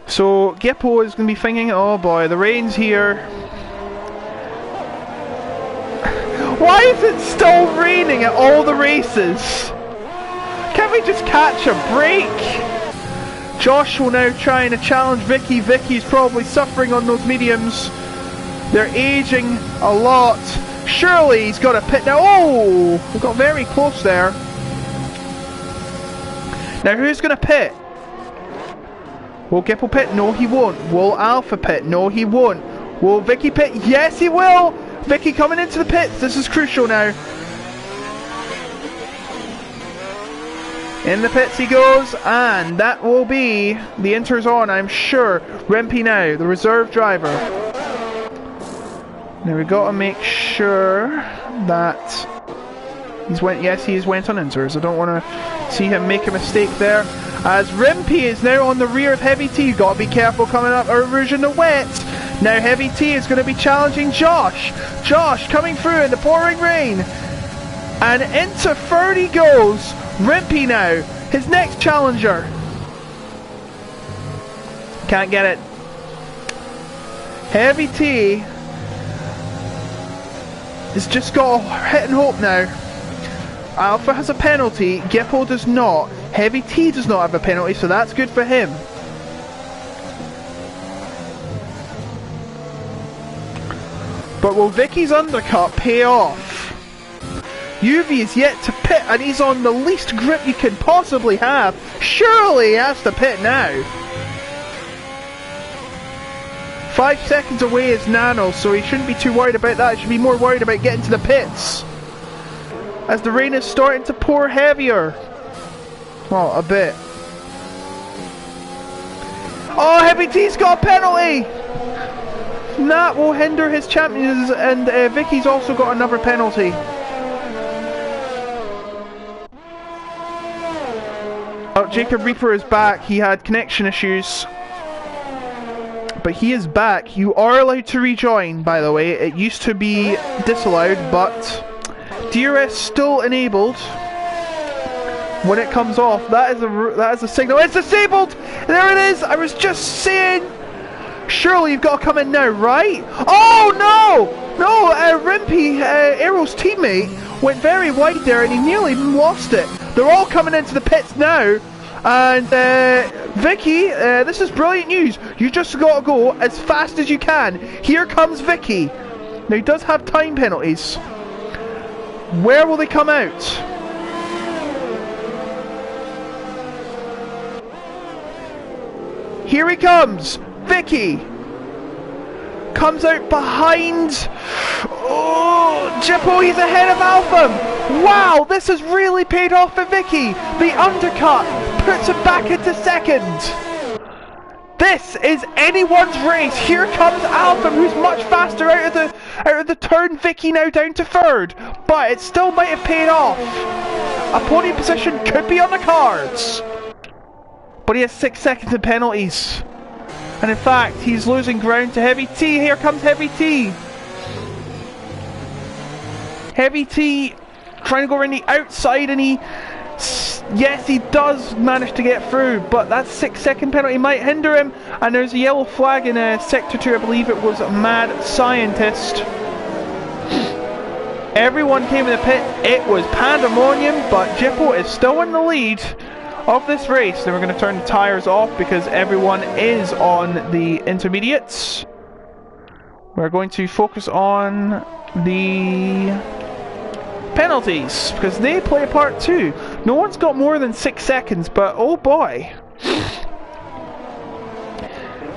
So Gippo is going to be thinking, oh boy, the rain's here. Why is it still raining at all the races? Can't we just catch a break? Josh will now try to challenge Vicky. Vicky's probably suffering on those mediums. They're aging a lot. Surely he's got a pit now. Oh, we got very close there. Now who's going to pit? Will Gippo pit? No, he won't. Will Alpha pit? No, he won't. Will Vicky pit? Yes, he will. Vicky coming into the pits. This is crucial now. In the pits he goes, and that will be the inters on, I'm sure. Rempy now, the reserve driver. Now we've got to make sure that he's went. Yes, he has went on inters. I don't want to see him make a mistake there. As Rempy is now on the rear of Heavy T. Got to be careful coming up Eau Rouge in the wet. Now Heavy T is going to be challenging Josh. Josh coming through in the pouring rain. And into third he goes. Rempy now, his next challenger. Can't get it. Heavy T has just got a hit and hope now. Alpha has a penalty, Gippo does not. Heavy T does not have a penalty, so that's good for him. But will Vicky's undercut pay off? UV is yet to pit, and he's on the least grip you can possibly have. Surely he has to pit now. 5 seconds away is Nano, so he shouldn't be too worried about that. He should be more worried about getting to the pits, as the rain is starting to pour heavier. Well, a bit. Oh, Heavy T's got a penalty! that will hinder his champions, and Vicky's also got another penalty. Oh, Jacob Reaper is back. He had connection issues. But he is back. You are allowed to rejoin, by the way. It used to be disallowed, but DRS still enabled. When it comes off, that is a signal. It's disabled! There it is! I was just saying! Surely you've got to come in now, right? Oh no! No, Rimpy, Aero's teammate, went very wide there and he nearly lost it. They're all coming into the pits now. And Vicky, this is brilliant news. You just got to go as fast as you can. Here comes Vicky. Now he does have time penalties. Where will they come out? Here he comes. Vicky comes out behind. Oh, Jippo, he's ahead of Alpha. Wow, this has really paid off for Vicky. The undercut puts him back into second. This is anyone's race. Here comes Alpha, who's much faster out of the turn. Vicky now down to third, but it still might have paid off. A podium position could be on the cards, but he has 6 seconds of penalties. And in fact, he's losing ground to Heavy T. Here comes Heavy T. Heavy T trying to go around the outside, and yes, he does manage to get through, but that 6-second penalty might hinder him. And there's a yellow flag in Sector 2, I believe it was Mad Scientist. Everyone came in the pit. It was pandemonium, but Jippo is still in the lead of this race. Then we're going to turn the tyres off because everyone is on the intermediates. We're going to focus on the penalties because they play a part too. No one's got more than 6 seconds, but oh boy,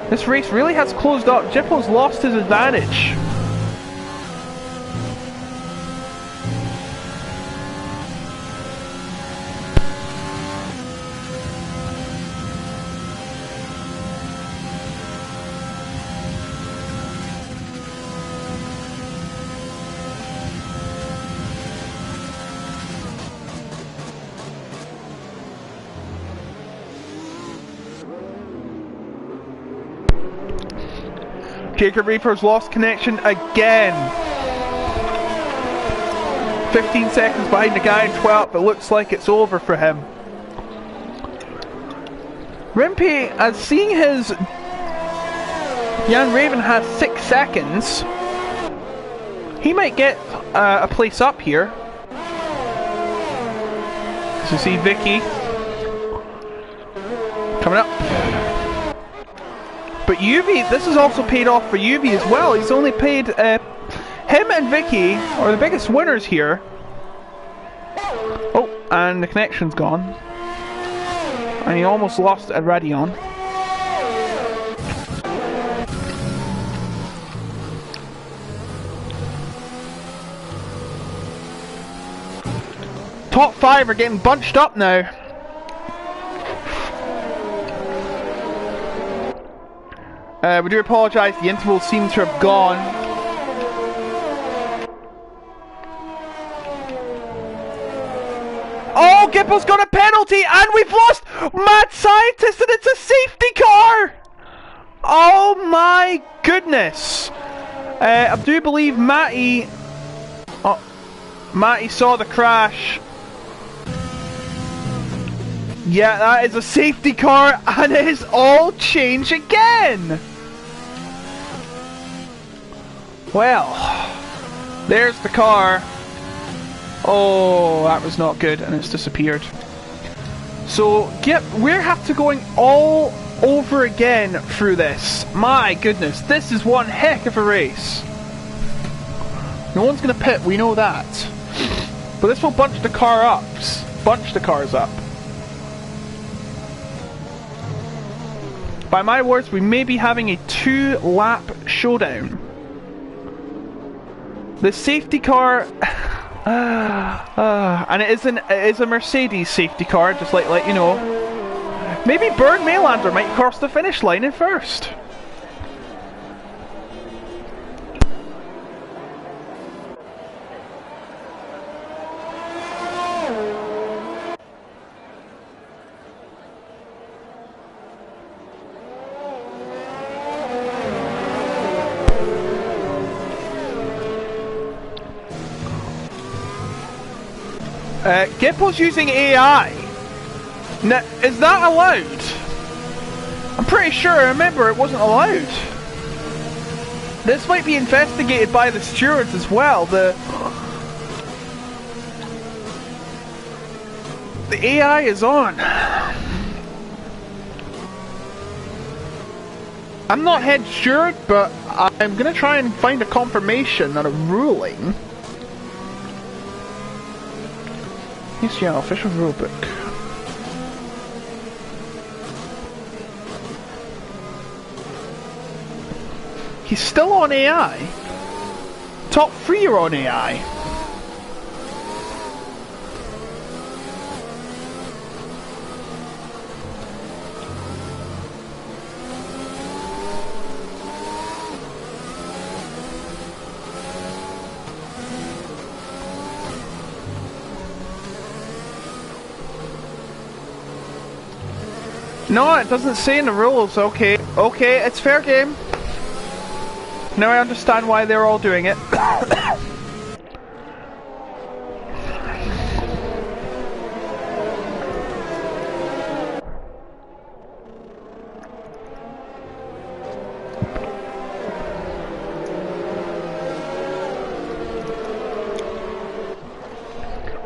this race really has closed up. Jippo's lost his advantage. Jacob Reaper's lost connection again. 15 seconds behind the guy in 12th. It looks like it's over for him. Rimpy, as seeing his Jan Raven has 6 seconds, he might get a place up here. So you see Vicky coming up. But UV, this has also paid off for UV as well. He's only paid, him and Vicky are the biggest winners here. Oh, and the connection's gone. And he almost lost a Radion. Top 5 are getting bunched up now. We do apologise, the intervals seem to have gone. Oh, Gipple's got a penalty and we've lost Mad Scientist and it's a safety car! Oh my goodness! I do believe Matty saw the crash. Yeah, that is a safety car and it is all changed again! Well, there's the car. Oh, that was not good and it's disappeared. So, yep, we have to going all over again through this. My goodness, this is one heck of a race. No one's going to pit, we know that. But this will bunch the cars up. By my words, we may be having a 2-lap showdown. The safety car, and it is a Mercedes safety car, just like let you know. Maybe Berg Maylander might cross the finish line in first. Gippo's using AI. Now, is that allowed? I'm pretty sure I remember it wasn't allowed. This might be investigated by the stewards as well. The AI is on. I'm not head steward, but I'm gonna try and find a confirmation on a ruling. PSGL official rulebook. He's still on AI. Top 3 are on AI. No, it doesn't say in the rules. Okay, okay, it's fair game. Now I understand why they're all doing it.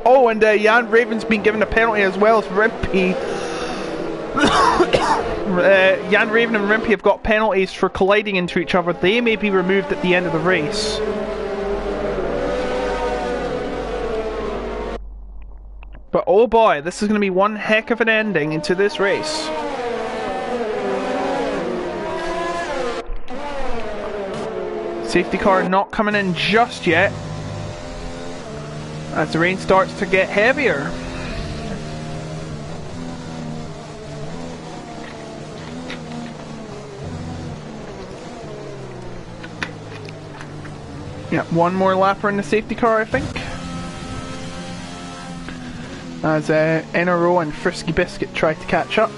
Oh, and Jan Raven's been given a penalty as well as Rimpy. Jan Raven and Rimpy have got penalties for colliding into each other. They may be removed at the end of the race. But oh boy, this is going to be one heck of an ending into this race. Safety car not coming in just yet, as the rain starts to get heavier. Yeah, one more lapper in the safety car, I think. As NRO and Frisky Biscuit try to catch up.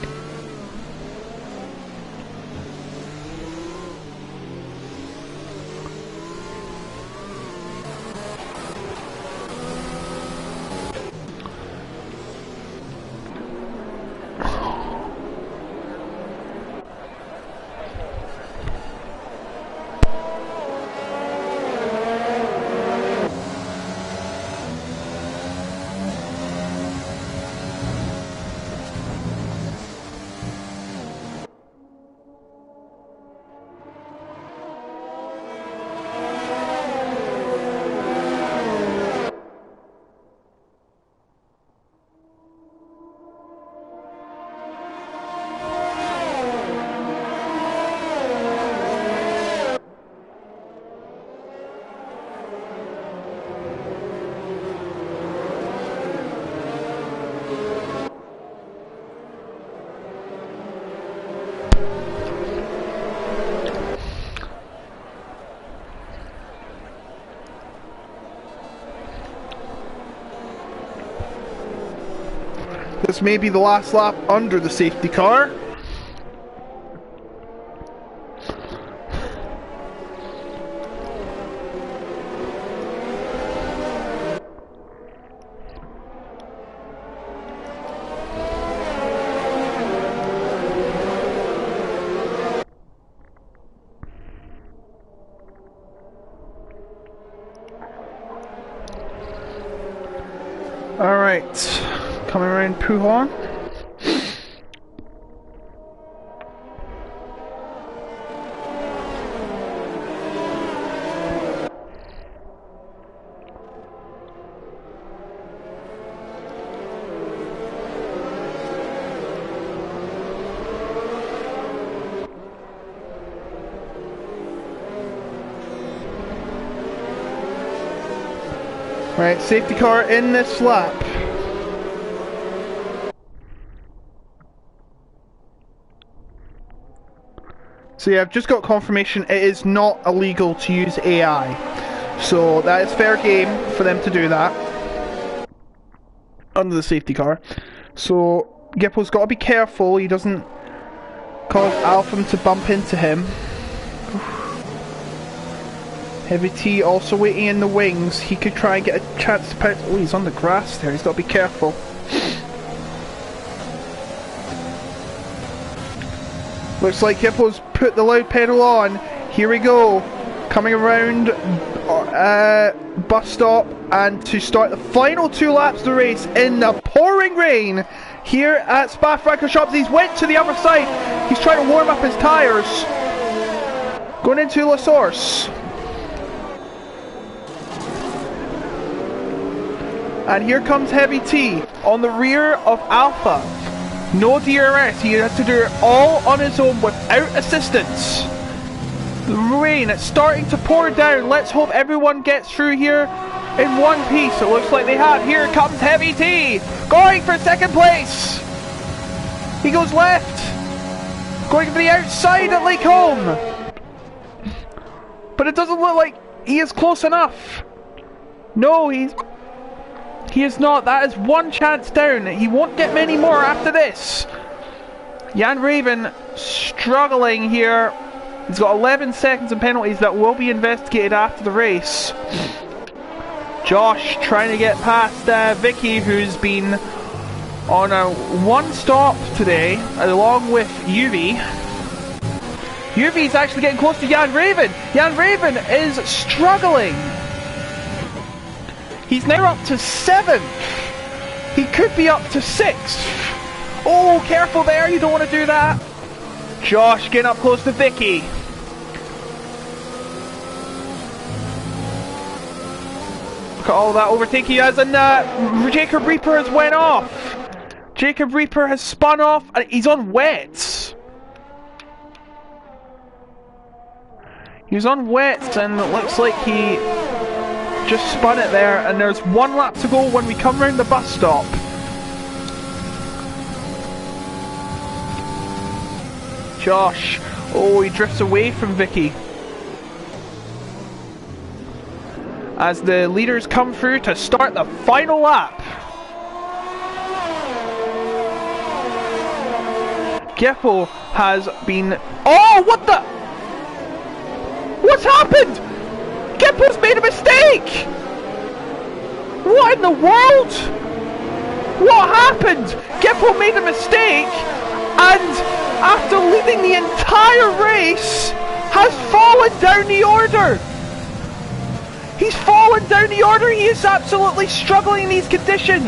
This may be the last lap under the safety car. Alright, coming around Puhan. Right, safety car in this lap. So yeah, I've just got confirmation it is not illegal to use AI. So that is fair game for them to do that. Under the safety car. So Gippo's got to be careful he doesn't cause Alpham to bump into him. Heavy T also waiting in the wings. He could try and get a chance to pounce. Oh, he's on the grass there. He's got to be careful. Looks like Hippo's put the loud pedal on. Here we go. Coming around bus stop and to start the final 2 laps of the race in the pouring rain here at Spa-Francorchamps. He's went to the other side. He's trying to warm up his tyres. Going into La Source. And here comes Heavy T on the rear of Alpha. No DRS, he has to do it all on his own without assistance. The rain, it's starting to pour down. Let's hope everyone gets through here in one piece. It looks like they have. Here comes Heavy T, going for second place. He goes left, going to the outside at Lake Home. But it doesn't look like he is close enough. No, he is not. That is one chance down. He won't get many more after this. Jan Raven struggling here. He's got 11 seconds in penalties that will be investigated after the race. Josh trying to get past Vicky, who's been on a one stop today, along with Yuvi. Yuvi's actually getting close to Jan Raven. Jan Raven is struggling. He's now up to 7th. He could be up to 6th. Oh, careful there, you don't want to do that. Josh getting up close to Vicky. Look at all that overtaking he has, and Jacob Reaper has went off. Jacob Reaper has spun off, and he's on wets. He's on wets, and it looks like he just spun it there, and there's 1 lap to go when we come round the bus stop. Josh, oh, he drifts away from Vicky. As the leaders come through to start the final lap. Geppo has been... Oh, what the... What's happened? Geppo's made a mistake! What in the world? What happened? Geppo made a mistake, and after leading the entire race, has fallen down the order. He's fallen down the order. He is absolutely struggling in these conditions.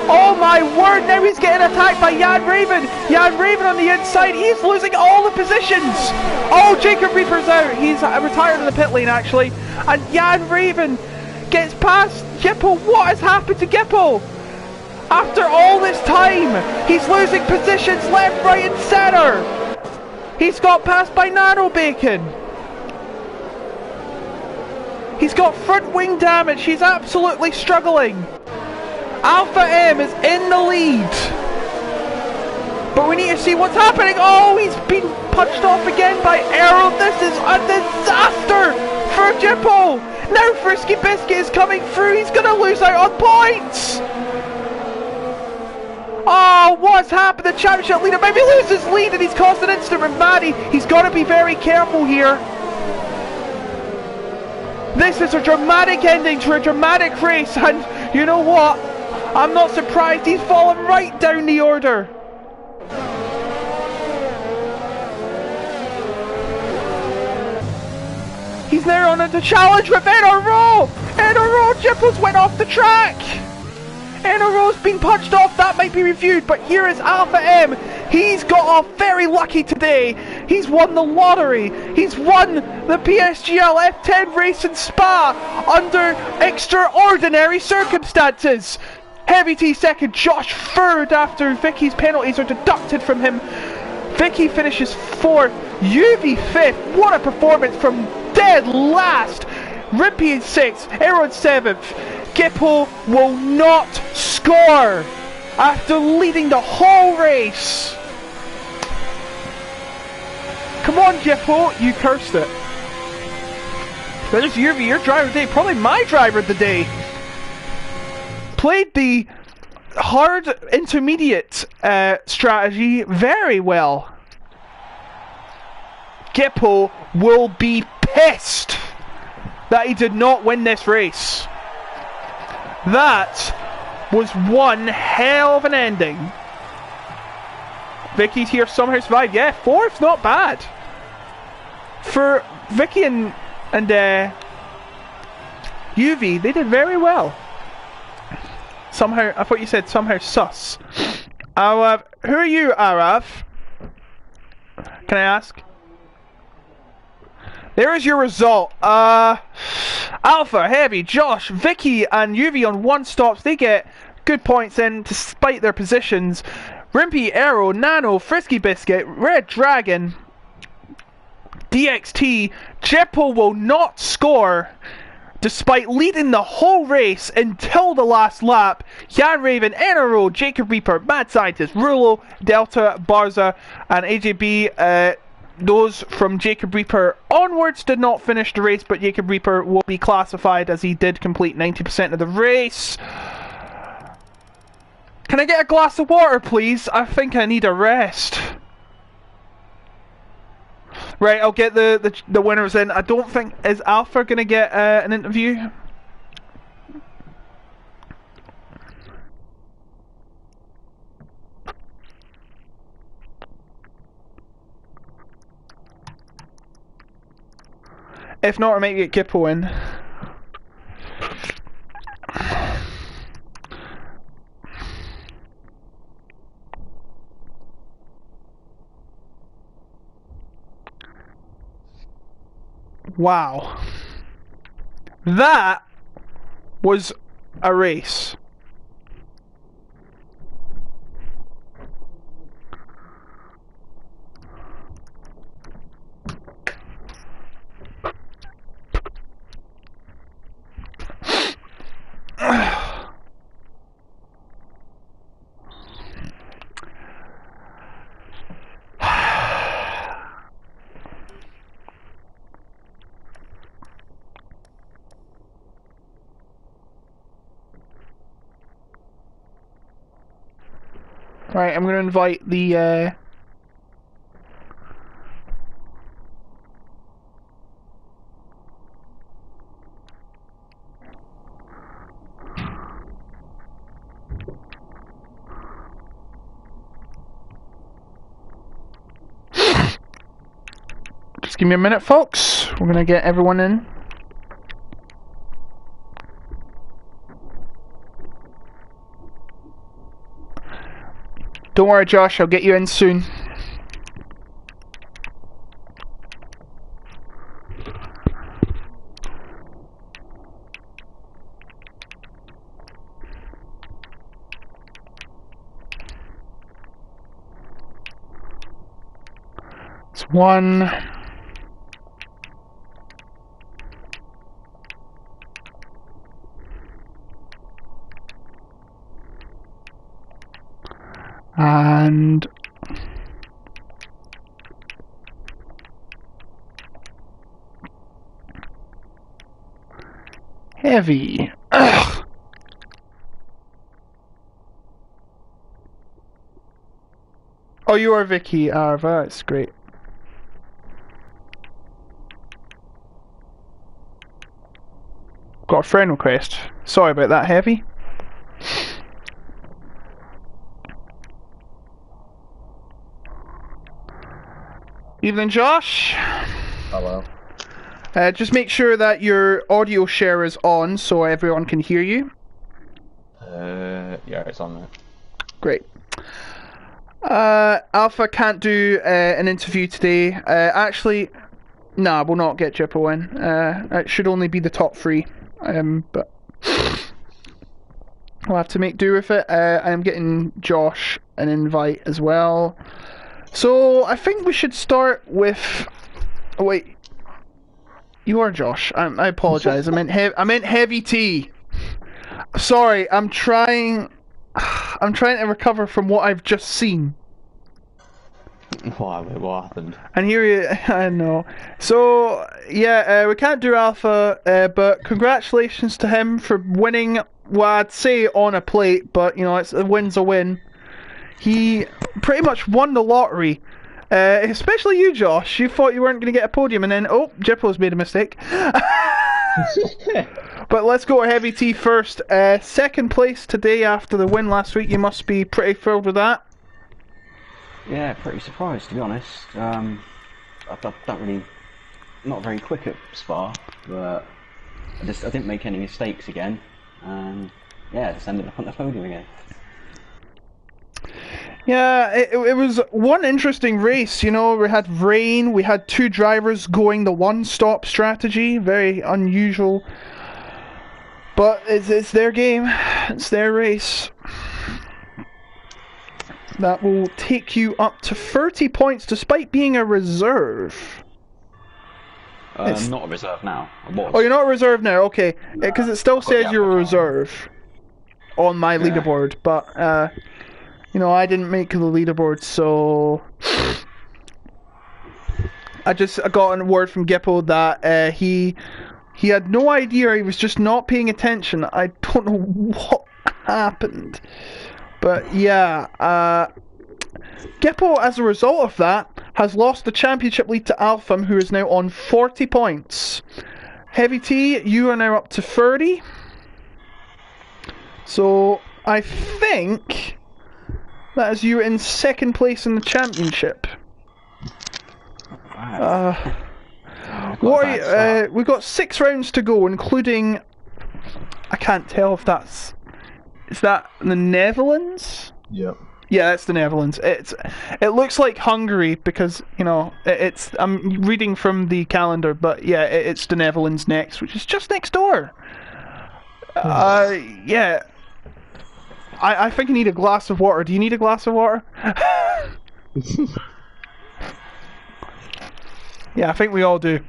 Oh my word, now he's getting attacked by Jan Raven. Jan Raven on the inside, he's losing all the positions. Oh, Jacob Reaper's out. He's retired in the pit lane actually. And Jan Raven gets past Gippo. What has happened to Gippo? After all this time, he's losing positions left, right and centre. He's got passed by Nano Bacon. He's got front wing damage. He's absolutely struggling. Alpha M is in the lead. But we need to see what's happening. Oh, he's been punched off again by Arrow. This is a disaster for Gippo. Now Frisky Biscuit is coming through. He's going to lose out on points. Oh, what's happened? The championship leader maybe loses his lead and he's caused an incident with Maddie. He's got to be very careful here. This is a dramatic ending to a dramatic race, and you know what? I'm not surprised he's fallen right down the order. He's now on the challenge with NRO! NRO, Jipples went off the track! NRO's been punched off, that might be reviewed, but here is Alpha M. He's got off very lucky today. He's won the lottery. He's won the PSGL F10 race in Spa under extraordinary circumstances. Heavy T second, Josh third after Vicky's penalties are deducted from him. Vicky finishes fourth, UV fifth. What a performance from dead last. Rimpy in sixth, Aaron seventh. Gippo will not score after leading the whole race. Come on, Gippo, you cursed it. There's UV, your driver of the day, probably my driver of the day. Played the hard intermediate strategy very well. Gippo will be pissed. that he did not win this race. That was one hell of an ending. Vicky here somehow survived. Yeah, fourth, not bad. For Vicky and UV, they did very well. Somehow, I thought you said somehow sus. Who are you, Arav? Can I ask? There is your result. Alpha, Heavy, Josh, Vicky and UV on 1 stops. They get good points in despite their positions. Rimpy, Arrow, Nano, Frisky Biscuit, Red Dragon, DXT, Jippo will not score despite leading the whole race until the last lap. Jan Raven, Enero, Jacob Reaper, Mad Scientist, Rulo, Delta, Barza, and AJB. Those from Jacob Reaper onwards did not finish the race, but Jacob Reaper will be classified as he did complete 90% of the race. Can I get a glass of water, please? I think I need a rest. Right, I'll get the winners in. I don't think... Is Alpha going to get an interview? If not, I might get Gippo in. Wow. That was a race. Right, I'm going to invite the just give me a minute, folks. We're going to get everyone in. Don't worry, Josh, I'll get you in soon. It's one. And Heavy. Ugh. Oh, you are Vicky Arva, that's great. Got a friend request. Sorry about that, Heavy. Evening, Josh. Hello. Just make sure that your audio share is on so everyone can hear you. Yeah, it's on there. Great. Alpha can't do an interview today. Actually, nah, we'll not get Jippo in. It should only be the top 3. But we'll have to make do with it. I'm getting Josh an invite as well. So I think we should start with. Oh, wait, you are Josh. I apologise. I meant Heavy T. Sorry, I'm trying to recover from what I've just seen. What happened? And here I know. So yeah, we can't do Alpha, but congratulations to him for winning. Well, I'd say on a plate, but you know, a win's a win. He pretty much won the lottery. Especially you, Josh. You thought you weren't going to get a podium, and then, oh, Jippo's made a mistake. But let's go to Heavy T first. Second place today after the win last week. You must be pretty thrilled with that. Yeah, pretty surprised to be honest. I don't really, not very quick at Spa, but I didn't make any mistakes again, and yeah, I just ended up on the podium again. Yeah, it was one interesting race. You know, we had rain, we had two drivers going the one-stop strategy, very unusual. But it's their game, it's their race. That will take you up to 30 points despite being a reserve. I'm not a reserve now. I was. Oh, you're not a reserve now, okay. Because it still says you're a reserve on my leaderboard, but you know, I didn't make the leaderboard, so I got a word from Gippo that he had no idea, he was just not paying attention. I don't know what happened. But yeah, Gippo, as a result of that, has lost the championship lead to Alpham, who is now on 40 points. Heavy T, you are now up to 30. So I think that is you in second place in the championship. We've got 6 rounds to go, including, I can't tell if that's, is that the Netherlands? Yep. Yeah, that's the Netherlands. It looks like Hungary because, you know, I'm reading from the calendar, but yeah, it's the Netherlands next, which is just next door. Yeah. I think I need a glass of water. Do you need a glass of water? Yeah, I think we all do.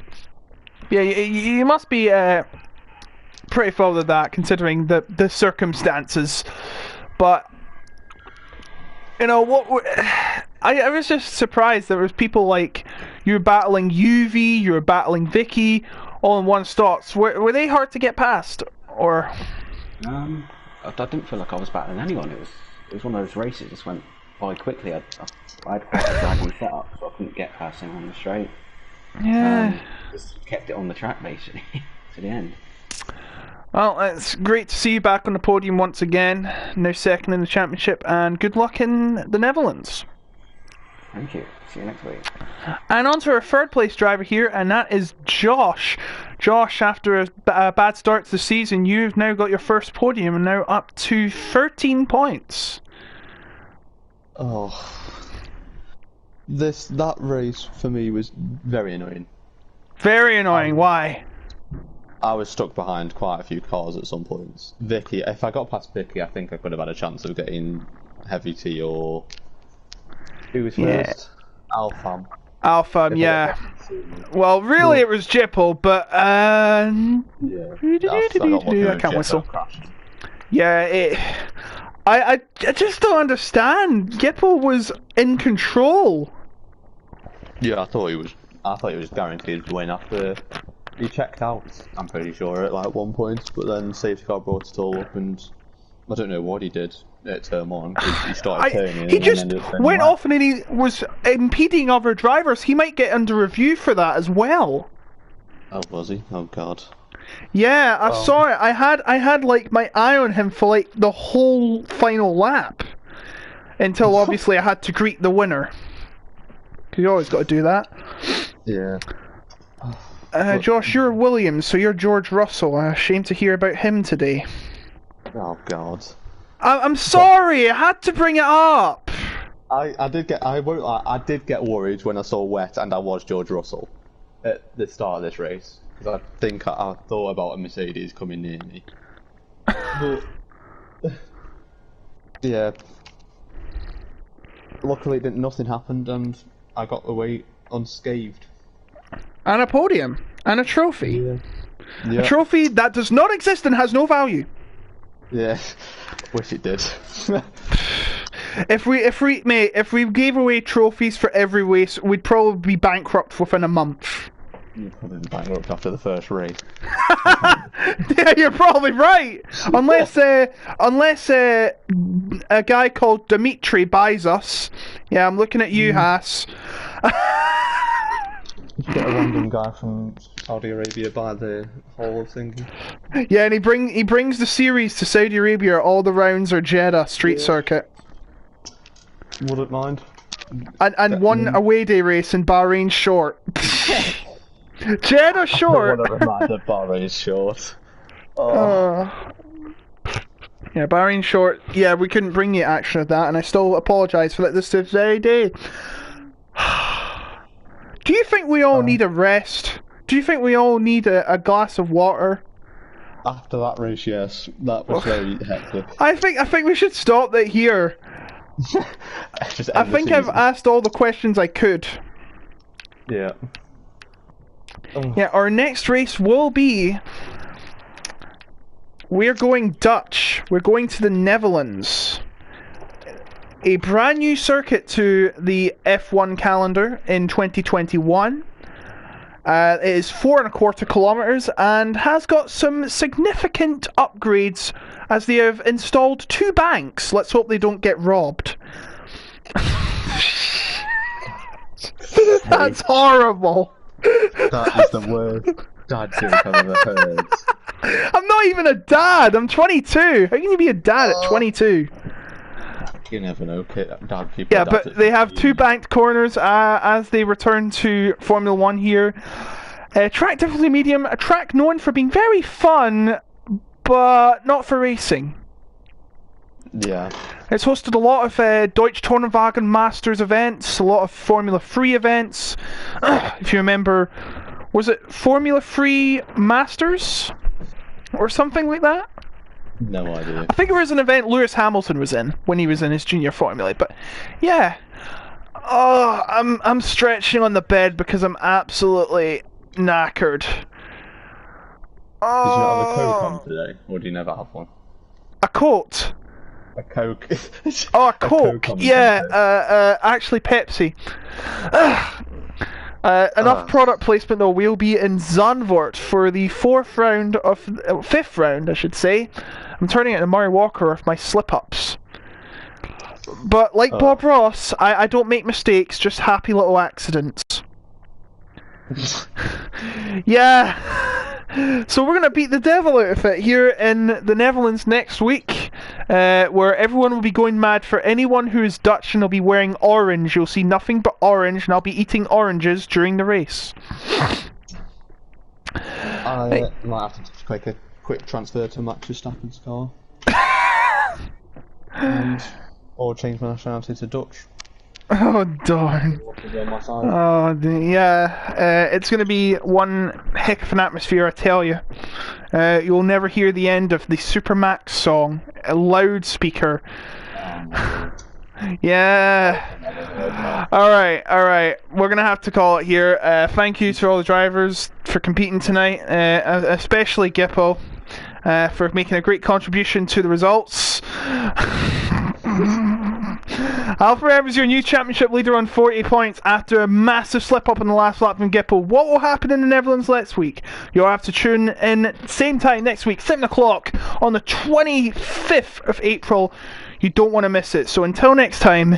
Yeah, you must be pretty full of that, considering the circumstances. But you know what? I was just surprised there was people like you were battling UV, you were battling Vicky, all in one stop. Were they hard to get past, or? I didn't feel like I was battling anyone. It was one of those races that just went by quickly. I had quite a draggy setup, so I couldn't get past anyone on the straight. Yeah. Just kept it on the track basically to the end. Well, it's great to see you back on the podium once again. Now second in the championship, and good luck in the Netherlands. Thank you. See you next week. And on to our third place driver here, and that is Josh. Josh, after a bad start to the season, you've now got your first podium and now up to 13 points. Oh. That race for me was very annoying. Very annoying, why? I was stuck behind quite a few cars at some points. Vicky, if I got past Vicky, I think I could have had a chance of getting Heavy T or... Who was first? Alpham. Alpham, yeah. Well, really it was Jipple, but I can't whistle. Yeah, I just don't understand. Jipple was in control. Yeah, I thought he was guaranteed to win after he checked out, I'm pretty sure, at like one point, but then safety car brought it all up, and I don't know what he did at turn one, because he started turning. He just went off and he was impeding other drivers. He might get under review for that as well. Oh, was he? Oh god. Yeah, I saw it. I had like my eye on him for like the whole final lap, until obviously I had to greet the winner. Cause you always got to do that. Yeah. Josh, you're Williams, so you're George Russell. Shame to hear about him today. Oh god. I'm sorry, I had to bring it up. I did get worried when I saw wet and I was George Russell at the start of this race, because I think I thought about a Mercedes coming near me. But yeah, luckily nothing happened and I got away unscathed. And a podium and a trophy. Yeah. Yeah. A trophy that does not exist and has no value. Yeah, wish it did. If we gave away trophies for every race, we'd probably be bankrupt within a month. You'd probably be bankrupt after the first race. Yeah, you're probably right. Unless a guy called Dimitri buys us. Yeah, I'm looking at you, Haas. You get a random guy from Saudi Arabia by the whole thing. Yeah, and he brings the series to Saudi Arabia. All the rounds are Jeddah street circuit. Wouldn't mind. And one away day race in Bahrain short. Jeddah short. Whatever matter, Bahrain short. Yeah, Bahrain short. Yeah, we couldn't bring the action of that, and I still apologise for that this very day. Do you think we all need a rest? Do you think we all need a glass of water? After that race, yes. That was very hectic. I think we should stop that here. I think I've asked all the questions I could. Yeah. Yeah, our next race will be... We're going Dutch. We're going to the Netherlands. A brand new circuit to the F1 calendar in 2021. It is 4.25 kilometers and has got some significant upgrades as they have installed 2 banks. Let's hope they don't get robbed. That's horrible. That is the worst dad joke I've ever heard. I'm not even a dad. I'm 22. How can you be a dad at 22? You never know, dad people. Yeah, but they have 2 banked corners as they return to Formula 1 here. Track difficulty medium, a track known for being very fun, but not for racing. Yeah. It's hosted a lot of Deutsche Turnwagen Masters events, a lot of Formula 3 events. If you remember, was it Formula 3 Masters? Or something like that? No idea. I think it was an event Lewis Hamilton was in when he was in his junior formula, but yeah. Oh, I'm stretching on the bed because I'm absolutely knackered. Did you not have a Coke on today? Or do you never have one? A coat? A Coke. Oh, a Coke. Yeah, actually Pepsi. Enough product placement though. We'll be in Zandvoort for the 5th round, I should say. I'm turning it into Murray Walker with my slip-ups. But like Bob Ross, I don't make mistakes, just happy little accidents. Yeah. So we're going to beat the devil out of it here in the Netherlands next week, where everyone will be going mad for anyone who is Dutch and will be wearing orange. You'll see nothing but orange, and I'll be eating oranges during the race. I might have to just make a quick transfer to Max Verstappen's car. Or change my nationality to Dutch. Oh darn. Oh yeah, it's going to be one heck of an atmosphere, I tell you. You'll never hear the end of the Supermax song, a loudspeaker. Yeah. Alright, we're going to have to call it here. Thank you to all the drivers for competing tonight, especially Gippo, for making a great contribution to the results. Alpha is your new championship leader on 40 points after a massive slip up in the last lap from Gippo. What will happen in the Netherlands next week? You'll have to tune in same time next week, 7 o'clock on the 25th of April. You don't want to miss it. So until next time,